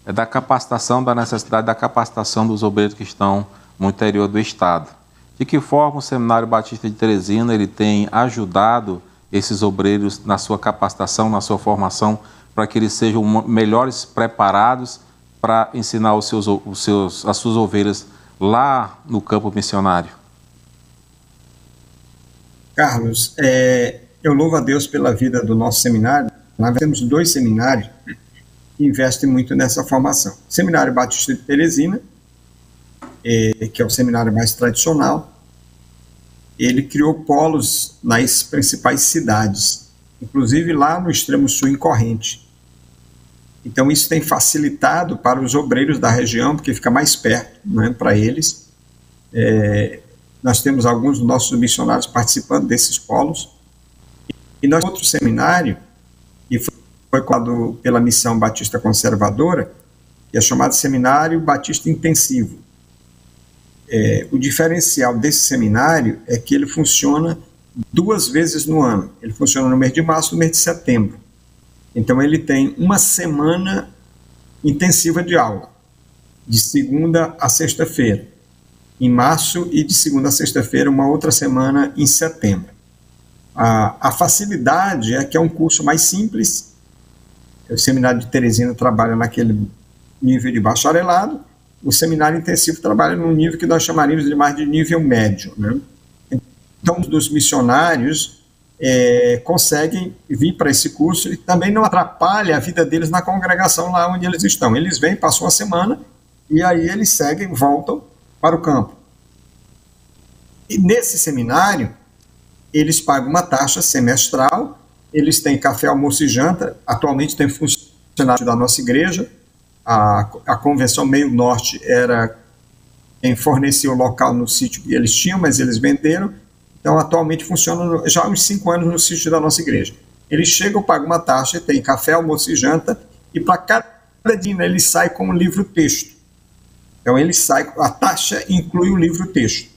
da capacitação, da necessidade da capacitação dos obreiros que estão no interior do estado. De que forma o Seminário Batista de Teresina ele tem ajudado esses obreiros na sua capacitação, na sua formação, para que eles sejam melhores preparados para ensinar as suas ovelhas lá no campo missionário? Carlos, eu louvo a Deus pela vida do nosso seminário. Nós temos 2 seminários que investem muito nessa formação. O Seminário Batista de Teresina, que é o seminário mais tradicional, ele criou polos nas principais cidades, inclusive lá no extremo sul, em Corrente. Então, isso tem facilitado para os obreiros da região, porque fica mais perto, né, para eles. Nós temos alguns dos nossos missionários participando desses polos. E nós temos outro seminário, que foi criado pela Missão Batista Conservadora, que é chamado Seminário Batista Intensivo. O diferencial desse seminário é que ele funciona 2 vezes no ano. Ele funciona no mês de março e no mês de setembro. Então, ele tem uma semana intensiva de aula, de segunda a sexta-feira, em março, e de segunda a sexta-feira, uma outra semana em setembro. A facilidade é que é um curso mais simples. O Seminário de Teresina trabalha naquele nível de bacharelado, o Seminário Intensivo trabalha num nível que nós chamaríamos de mais de nível médio, né? Então, dos missionários conseguem vir para esse curso e também não atrapalha a vida deles na congregação lá onde eles estão. Eles vêm, passam uma semana e aí eles seguem, voltam para o campo. E nesse seminário, eles pagam uma taxa semestral, eles têm café, almoço e janta. Atualmente tem funcionário da nossa igreja. A Convenção Meio Norte era quem fornecia o local no sítio que eles tinham, mas eles venderam. Então, atualmente funciona já há uns 5 anos no sítio da nossa igreja. Eles chegam, pagam uma taxa, tem café, almoço e janta, e para cada dia ele sai com um livro-texto. Então, ele sai, a taxa inclui o livro-texto.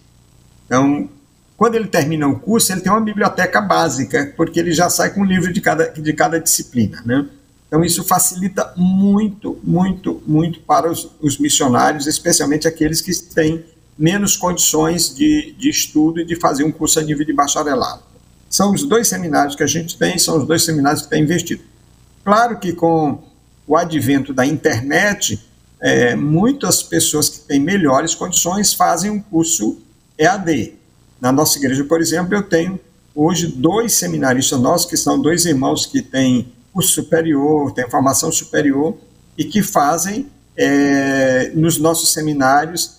Então, quando ele termina o curso, ele tem uma biblioteca básica, porque ele já sai com um livro de cada disciplina, né? Então, isso facilita muito, muito, muito para os missionários, especialmente aqueles que têm menos condições de estudo e de fazer um curso a nível de bacharelado. São os 2 seminários que a gente tem, são os 2 seminários que têm investido. Claro que com o advento da internet, muitas pessoas que têm melhores condições fazem um curso EAD. Na nossa igreja, por exemplo, eu tenho hoje 2 seminaristas nossos, que são 2 irmãos que têm curso superior, têm formação superior, e que fazem nos nossos seminários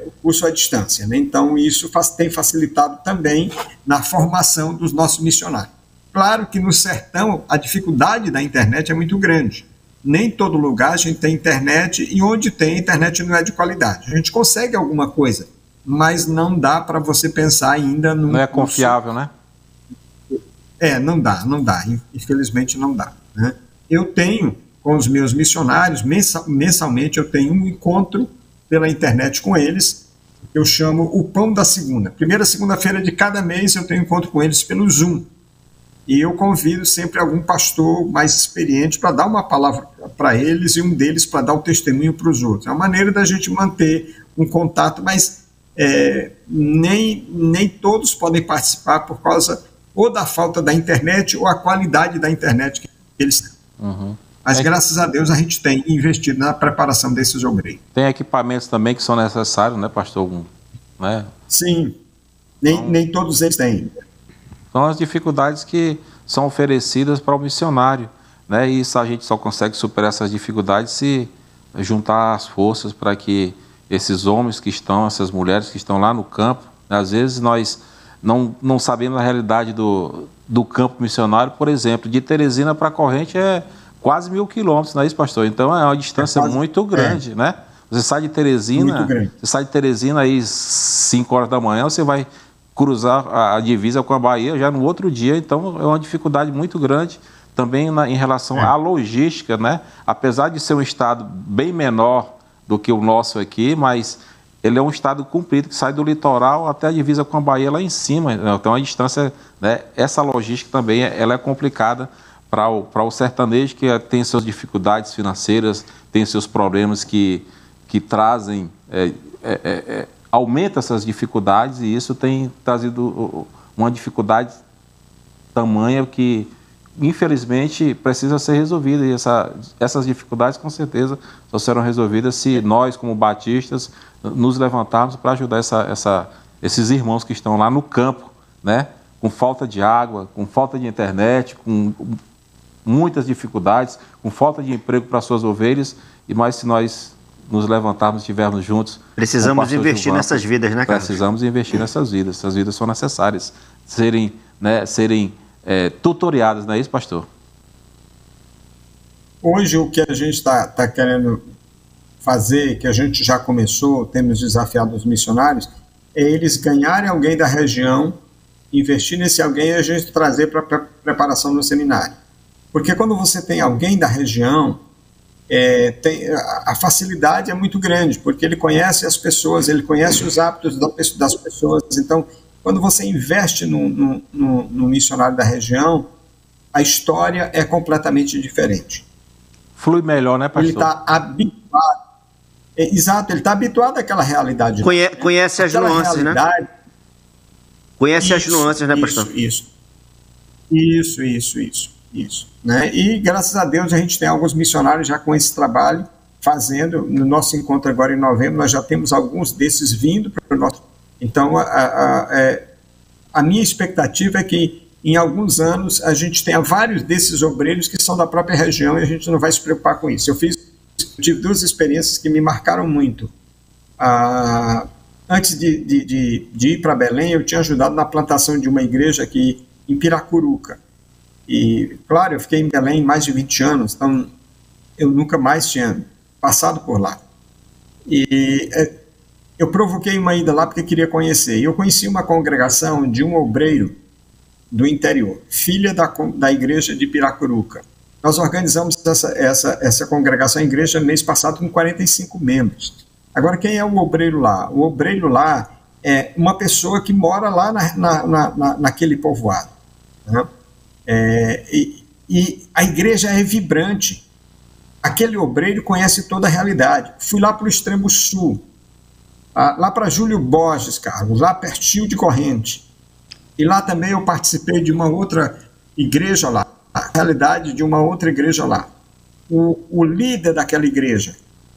o curso à distância, né? Então, isso tem facilitado também na formação dos nossos missionários. Claro que no sertão a dificuldade da internet é muito grande. Nem todo lugar a gente tem internet, e onde tem, a internet não é de qualidade. A gente consegue alguma coisa, mas não dá para você pensar ainda no... Não é confiável, né? Não dá. Infelizmente não dá, né? Eu tenho, com os meus missionários, mensalmente eu tenho um encontro pela internet com eles, eu chamo o Pão da Segunda. Primeira segunda-feira de cada mês eu tenho encontro com eles pelo Zoom. E eu convido sempre algum pastor mais experiente para dar uma palavra para eles, e um deles para dar o testemunho para os outros. É uma maneira da gente manter um contato, mas nem todos podem participar por causa ou da falta da internet ou a qualidade da internet que eles têm. Uhum. Mas graças a Deus a gente tem investido na preparação desses obreiros. Tem equipamentos também que são necessários, né, pastor? Né? Sim, nem todos eles têm. São as dificuldades que são oferecidas para o missionário, né? E isso a gente só consegue superar essas dificuldades se juntar as forças para que esses homens que estão, essas mulheres que estão lá no campo, às vezes nós não sabemos a realidade do campo missionário. Por exemplo, de Teresina para Corrente é quase 1.000 quilômetros, não é isso, pastor? Então é uma distância muito grande, né? Você sai de Teresina, aí 5 horas da manhã, você vai cruzar a divisa com a Bahia já no outro dia. Então é uma dificuldade muito grande também em relação à logística, né? Apesar de ser um estado bem menor do que o nosso aqui, mas ele é um estado comprido que sai do litoral até a divisa com a Bahia lá em cima. Então a distância, né? Essa logística também ela é complicada para o sertanejo, que tem suas dificuldades financeiras, tem seus problemas que trazem, aumenta essas dificuldades, e isso tem trazido uma dificuldade tamanha que, infelizmente, precisa ser resolvida. E essas dificuldades, com certeza, só serão resolvidas se nós, como batistas, nos levantarmos para ajudar esses irmãos que estão lá no campo, né? Com falta de água, com falta de internet, com muitas dificuldades, com falta de emprego para suas ovelhas. E mais, se nós nos levantarmos e estivermos juntos... Precisamos investir nessas vidas, né, Carlos? Precisamos investir nessas vidas. Essas vidas são necessárias serem tutoriadas, não é isso, pastor? Hoje, o que a gente está querendo fazer, que a gente já começou, temos desafiado os missionários, é eles ganharem alguém da região, investir nesse alguém e a gente trazer para a preparação do seminário. Porque quando você tem alguém da região, a facilidade é muito grande, porque ele conhece as pessoas, ele conhece os hábitos das pessoas. Então, quando você investe no missionário da região, a história é completamente diferente. Flui melhor, né, pastor? Ele está habituado. Exato, ele está habituado àquela realidade. Conhece as nuances, né? Conhece as nuances, né, pastor? Isso. Né? E, graças a Deus, a gente tem alguns missionários já com esse trabalho, fazendo. No nosso encontro agora em novembro, nós já temos alguns desses vindo para o nosso... Então, a minha expectativa é que, em alguns anos, a gente tenha vários desses obreiros que são da própria região e a gente não vai se preocupar com isso. Eu tive 2 experiências que me marcaram muito. Antes de ir para Belém, eu tinha ajudado na plantação de uma igreja aqui em Piracuruca. E, claro, eu fiquei em Belém mais de 20 anos, então eu nunca mais tinha passado por lá. E eu provoquei uma ida lá porque queria conhecer. E eu conheci uma congregação de um obreiro do interior, filha da igreja de Piracuruca. Nós organizamos essa congregação, a igreja, no mês passado, com 45 membros. Agora, quem é o obreiro lá? O obreiro lá é uma pessoa que mora lá naquele povoado. Né? E a igreja é vibrante. Aquele obreiro conhece toda a realidade. Fui lá para o extremo sul, lá para Júlio Borges, Carlos, lá pertinho de Corrente. E lá também eu participei de uma outra igreja lá, a realidade de uma outra igreja lá. O líder daquela igreja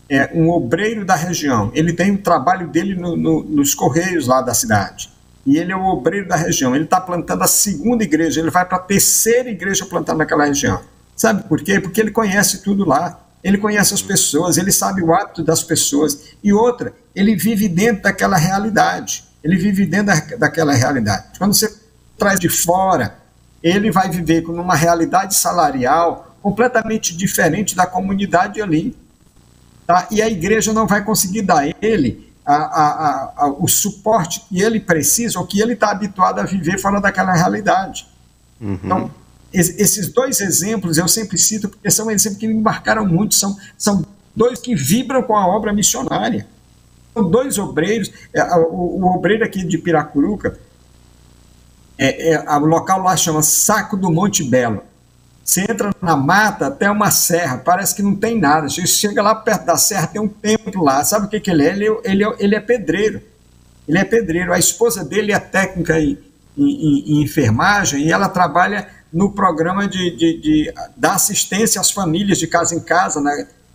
é um obreiro da região. Ele tem o trabalho dele nos correios lá da cidade. E ele é o obreiro da região. Ele está plantando a 2ª igreja, ele vai para a 3ª igreja plantada naquela região. Sabe por quê? Porque ele conhece tudo lá. Ele conhece as pessoas, ele sabe o hábito das pessoas. E outra, ele vive dentro daquela realidade. Ele vive dentro daquela realidade. Quando você traz de fora, ele vai viver com uma realidade salarial completamente diferente da comunidade ali. Tá? E a igreja não vai conseguir dar a ele o suporte que ele precisa ou que ele está habituado a viver fora daquela realidade. Uhum. Então, esses 2 exemplos eu sempre cito porque são exemplos que me marcaram muito, são 2 que vibram com a obra missionária. São 2 obreiros, o obreiro aqui de Piracuruca, o local lá chama Saco do Monte Belo. Você entra na mata até uma serra, parece que não tem nada. Você chega lá perto da serra, tem um templo lá. Sabe o que ele é? Ele é pedreiro. Ele é pedreiro. A esposa dele é técnica em enfermagem e ela trabalha no programa de dar assistência às famílias de casa em casa,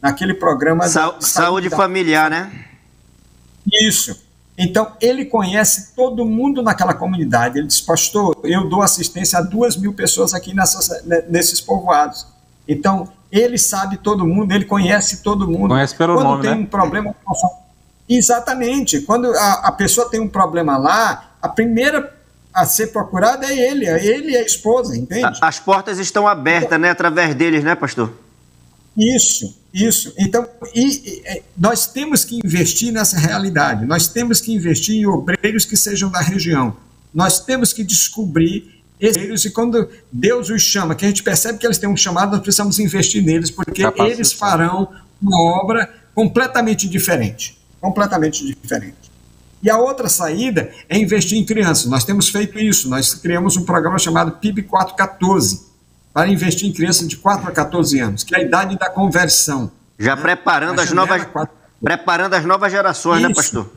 naquele programa... Saúde familiar, né? Isso. Então, ele conhece todo mundo naquela comunidade. Ele diz, pastor, eu dou assistência a 2.000 pessoas aqui nesses povoados. Então, ele sabe todo mundo, ele conhece todo mundo. Conhece pelo nome, né? Quando tem um problema... Exatamente. Quando a pessoa tem um problema lá, a primeira a ser procurada é ele e a esposa, entende? As portas estão abertas, né, através deles, né, pastor? Isso. Então, nós temos que investir nessa realidade, nós temos que investir em obreiros que sejam da região, nós temos que descobrir esses obreiros e quando Deus os chama, que a gente percebe que eles têm um chamado, nós precisamos investir neles, porque eles farão uma obra completamente diferente. E a outra saída é investir em crianças. Nós temos feito isso, nós criamos um programa chamado PIB 414, para investir em crianças de 4 a 14 anos, que é a idade da conversão. Já né? preparando as novas gerações, isso. Né, pastor?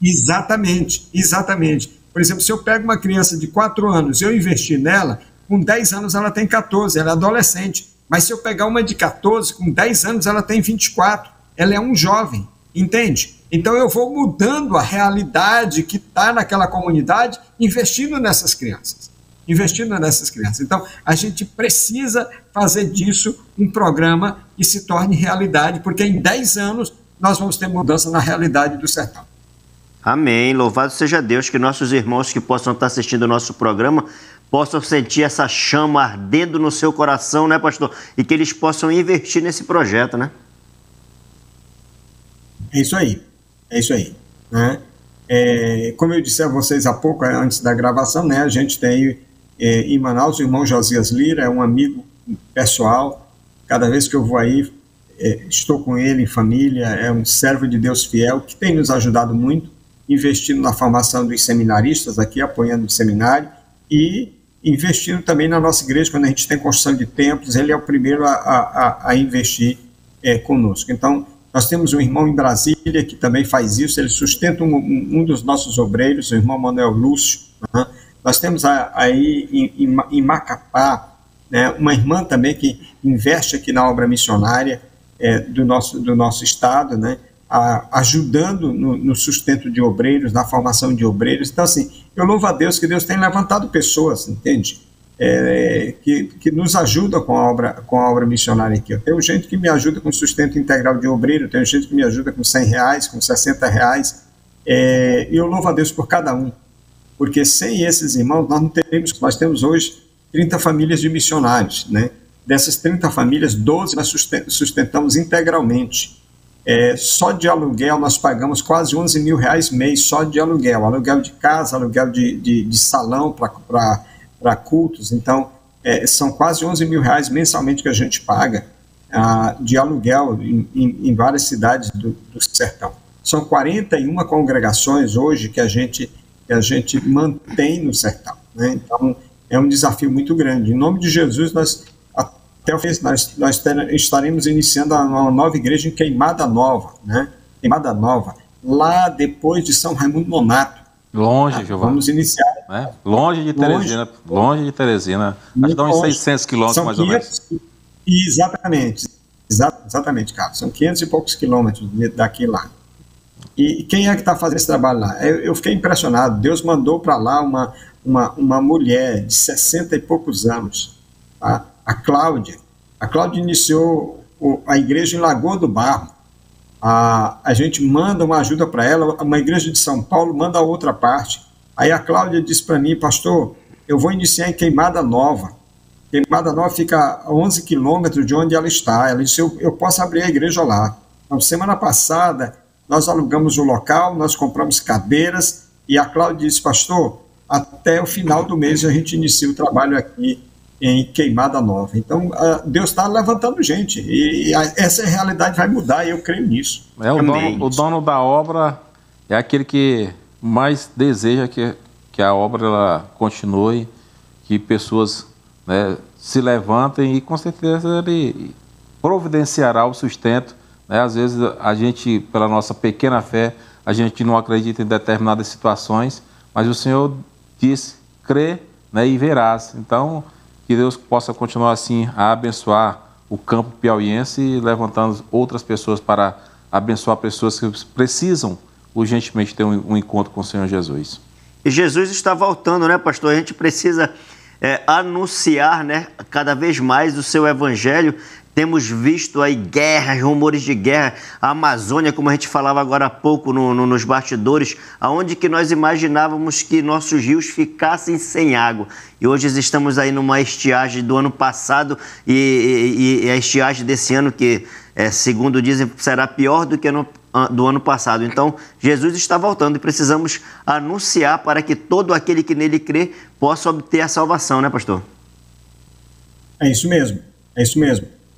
Exatamente. Por exemplo, se eu pego uma criança de 4 anos e eu investir nela, com 10 anos ela tem 14, ela é adolescente. Mas se eu pegar uma de 14, com 10 anos ela tem 24, ela é um jovem, entende? Então eu vou mudando a realidade que está naquela comunidade, investindo nessas crianças. Então, a gente precisa fazer disso um programa que se torne realidade, porque em 10 anos nós vamos ter mudança na realidade do sertão. Amém. Louvado seja Deus, que nossos irmãos que possam estar assistindo o nosso programa possam sentir essa chama ardendo no seu coração, né, pastor? E que eles possam investir nesse projeto, né? É isso aí, né? Como eu disse a vocês há pouco, antes da gravação, né, a gente tem em Manaus o irmão Josias Lira, é um amigo pessoal. Cada vez que eu vou aí, estou com ele em família, é um servo de Deus fiel, que tem nos ajudado muito, investindo na formação dos seminaristas aqui, apoiando o seminário, e investindo também na nossa igreja, quando a gente tem construção de templos, ele é o primeiro a investir conosco. Então, nós temos um irmão em Brasília que também faz isso, ele sustenta um dos nossos obreiros, o irmão Manuel Lúcio, né? Nós temos aí em Macapá, né, uma irmã também que investe aqui na obra missionária do nosso estado, né, ajudando no sustento de obreiros, na formação de obreiros. Então, assim, eu louvo a Deus que Deus tem levantado pessoas, entende? Que nos ajudam com a obra missionária aqui. Eu tenho gente que me ajuda com sustento integral de obreiro, tenho gente que me ajuda com R$100, com R$60, e eu louvo a Deus por cada um, porque sem esses irmãos nós temos hoje 30 famílias de missionários, né? Dessas 30 famílias, 12 nós sustentamos integralmente. Só de aluguel nós pagamos quase R$11 mil mês, só de aluguel de casa, aluguel de salão para cultos. Então, são quase R$11 mil mensalmente que a gente paga de aluguel em várias cidades do sertão. São 41 congregações hoje que a gente mantém no sertão, né? Então, é um desafio muito grande. Em nome de Jesus, nós estaremos iniciando uma nova igreja em Queimada Nova, né? Queimada Nova, lá depois de São Raimundo Nonato. Longe, Giovanni. Vamos iniciar. Né? Longe de Teresina. Acho que dá uns 600 quilômetros, mais ou menos. Exatamente, Carlos. São 500 e poucos quilômetros daqui lá. E quem é que está fazendo esse trabalho lá? Eu fiquei impressionado. Deus mandou para lá uma mulher de 60 e poucos anos, tá? A Cláudia. A Cláudia iniciou a igreja em Lagoa do Barro. A gente manda uma ajuda para ela, uma igreja de São Paulo manda a outra parte. Aí a Cláudia disse para mim: pastor, eu vou iniciar em Queimada Nova. Queimada Nova fica a 11 quilômetros de onde ela está. Ela disse: eu posso abrir a igreja lá. Então, semana passada, nós alugamos o local, nós compramos cadeiras, e a Cláudia disse: pastor, até o final do mês a gente inicia o trabalho aqui em Queimada Nova. Então, Deus está levantando gente, e essa realidade vai mudar, e eu creio nisso. O dono da obra é aquele que mais deseja que a obra ela continue, que pessoas, né, se levantem, e com certeza ele providenciará o sustento, né? Às vezes a gente, pela nossa pequena fé, a gente não acredita em determinadas situações, mas o Senhor disse: crê, né, e verás. Então, que Deus possa continuar assim a abençoar o campo piauiense, levantando outras pessoas para abençoar pessoas que precisam urgentemente ter um encontro com o Senhor Jesus. E Jesus está voltando, né, pastor? A gente precisa anunciar, né, cada vez mais o seu evangelho. Temos visto aí guerras, rumores de guerra. A Amazônia, como a gente falava agora há pouco nos bastidores, aonde que nós imaginávamos que nossos rios ficassem sem água. E hoje estamos aí numa estiagem do ano passado e a estiagem desse ano, que segundo dizem, será pior do que do ano passado. Então, Jesus está voltando e precisamos anunciar para que todo aquele que nele crê possa obter a salvação, né, pastor? É isso mesmo.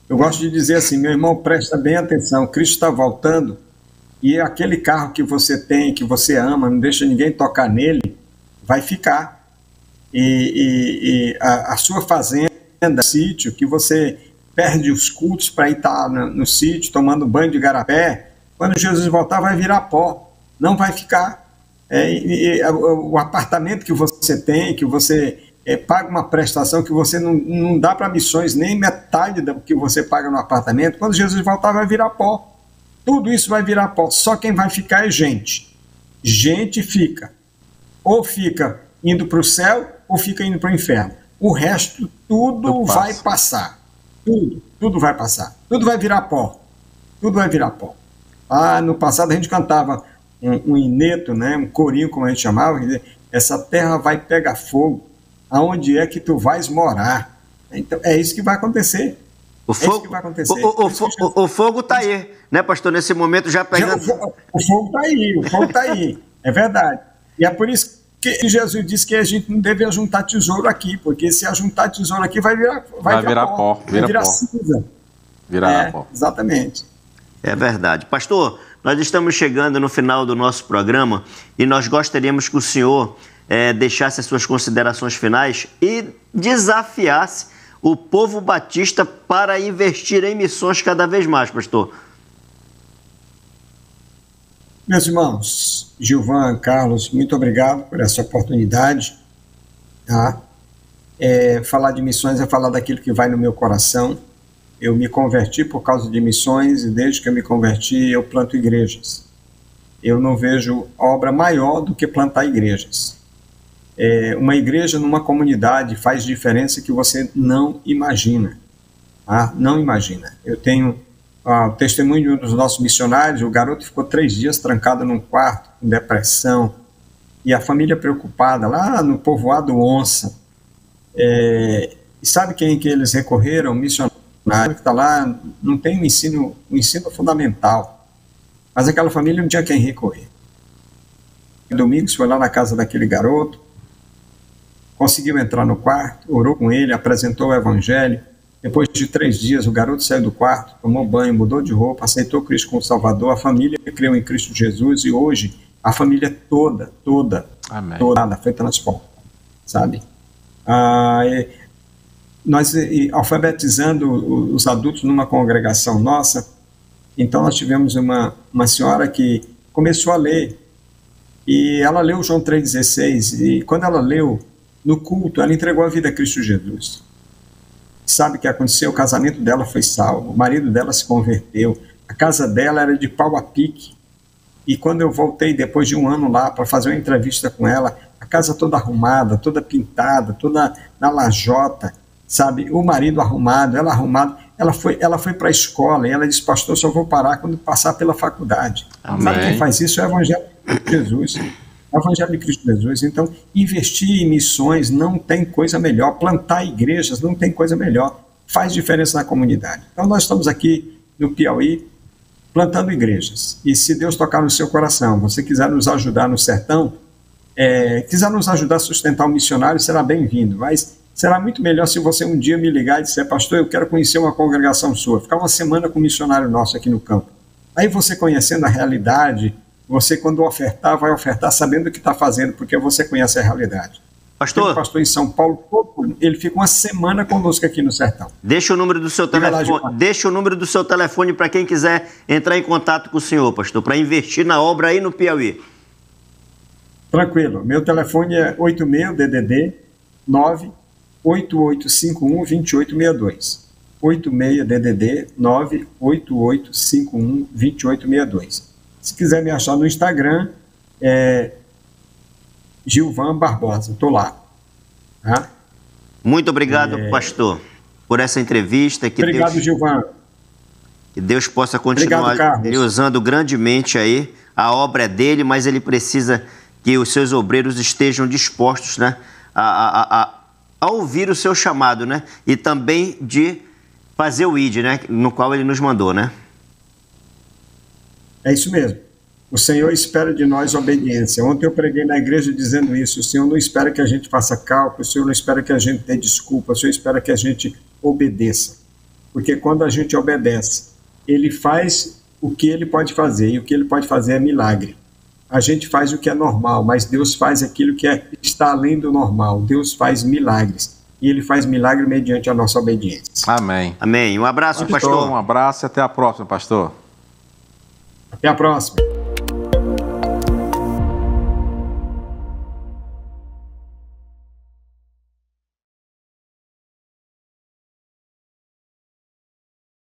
Eu gosto de dizer assim: meu irmão, presta bem atenção, Cristo está voltando, e aquele carro que você tem, que você ama, não deixa ninguém tocar nele, vai ficar. E a sua fazenda, sítio, que você perde os cultos para ir estar no sítio, tomando banho de garapé, quando Jesus voltar vai virar pó, não vai ficar. O apartamento que você tem, que você paga uma prestação que você não dá para missões, nem metade do que você paga no apartamento, quando Jesus voltar vai virar pó. Tudo isso vai virar pó. Só quem vai ficar é gente. Gente fica. Ou fica indo para o céu, ou fica indo para o inferno. O resto, tudo vai passar. Tudo vai passar. Tudo vai virar pó. No passado a gente cantava um ineto, né, um corinho, como a gente chamava, essa terra vai pegar fogo. aonde é que tu vais morar. Então, é isso que vai acontecer. O fogo está aí, né, pastor? Nesse momento já pegando... O fogo está aí, é verdade. E é por isso que Jesus disse que a gente não deve ajuntar tesouro aqui, porque se ajuntar tesouro aqui vai virar pó, vai virar cinza. Virar pó. Exatamente. É verdade. Pastor, nós estamos chegando no final do nosso programa e nós gostaríamos que o senhor deixasse as suas considerações finais e desafiasse o povo batista para investir em missões cada vez mais, pastor. Meus irmãos, Gilvan, Carlos, muito obrigado por essa oportunidade. Tá? Falar de missões é falar daquilo que vai no meu coração. Eu me converti por causa de missões e desde que eu me converti eu planto igrejas. Eu não vejo obra maior do que plantar igrejas. Uma igreja numa comunidade faz diferença que você não imagina. Tá? Não imagina. Eu tenho o testemunho dos nossos missionários. O garoto ficou 3 dias trancado num quarto, com depressão, e a família preocupada, lá no povoado Onça. E sabe quem que eles recorreram? O missionário que está lá, não tem um ensino fundamental. Mas aquela família não tinha quem recorrer. Domingos foi lá na casa daquele garoto, conseguiu entrar no quarto, orou com ele, apresentou o evangelho. Depois de 3 dias, o garoto saiu do quarto, tomou banho, mudou de roupa, aceitou Cristo como Salvador, a família creu em Cristo Jesus e hoje a família toda foi transformada, sabe? Nós alfabetizando os adultos numa congregação nossa, então nós tivemos uma senhora que começou a ler, e ela leu João 3,16, e quando ela leu, no culto, ela entregou a vida a Cristo Jesus. Sabe o que aconteceu? O casamento dela foi salvo, o marido dela se converteu, a casa dela era de pau a pique. E quando eu voltei, depois de 1 ano lá, para fazer uma entrevista com ela, a casa toda arrumada, toda pintada, toda na lajota, sabe? O marido arrumado, ela arrumada. Ela foi para a escola e ela disse, pastor, só vou parar quando passar pela faculdade. Amém. Sabe quem faz isso? É o Evangelho de Jesus. O Evangelho de Cristo Jesus. Então, investir em missões não tem coisa melhor. Plantar igrejas não tem coisa melhor. Faz diferença na comunidade. Então, nós estamos aqui no Piauí plantando igrejas. E se Deus tocar no seu coração, você quiser nos ajudar no sertão, quiser nos ajudar a sustentar um missionário, será bem-vindo. Mas será muito melhor se você um dia me ligar e disser, pastor, eu quero conhecer uma congregação sua. Ficar uma semana com um missionário nosso aqui no campo. Aí você conhecendo a realidade, você, quando ofertar, vai ofertar sabendo o que está fazendo, porque você conhece a realidade. Pastor, o pastor em São Paulo, ele fica uma semana conosco aqui no sertão. Deixa o número do seu telefone. Deixa o número do seu telefone para quem quiser entrar em contato com o senhor, pastor, para investir na obra aí no Piauí. Tranquilo. Meu telefone é 86-DDD 98851-2862. 86-DDD 98851-2862. Se quiser me achar no Instagram, Gilvan Barbosa, estou lá. Tá? Muito obrigado, pastor, por essa entrevista. Obrigado, Gilvan. Que Deus possa continuar lhe usando grandemente aí. A obra é dele, mas ele precisa que os seus obreiros estejam dispostos, né, a ouvir o seu chamado, né, e também de fazer o ID, né, no qual ele nos mandou, né? É isso mesmo. O Senhor espera de nós obediência. Ontem eu preguei na igreja dizendo isso. O Senhor não espera que a gente faça cálculo, o Senhor não espera que a gente dê desculpa, o Senhor espera que a gente obedeça. Porque quando a gente obedece, Ele faz o que Ele pode fazer, e o que Ele pode fazer é milagre. A gente faz o que é normal, mas Deus faz aquilo que está além do normal. Deus faz milagres. E Ele faz milagre mediante a nossa obediência. Amém. Amém. Um abraço, pastor. Um abraço e até a próxima, pastor. Até a próxima.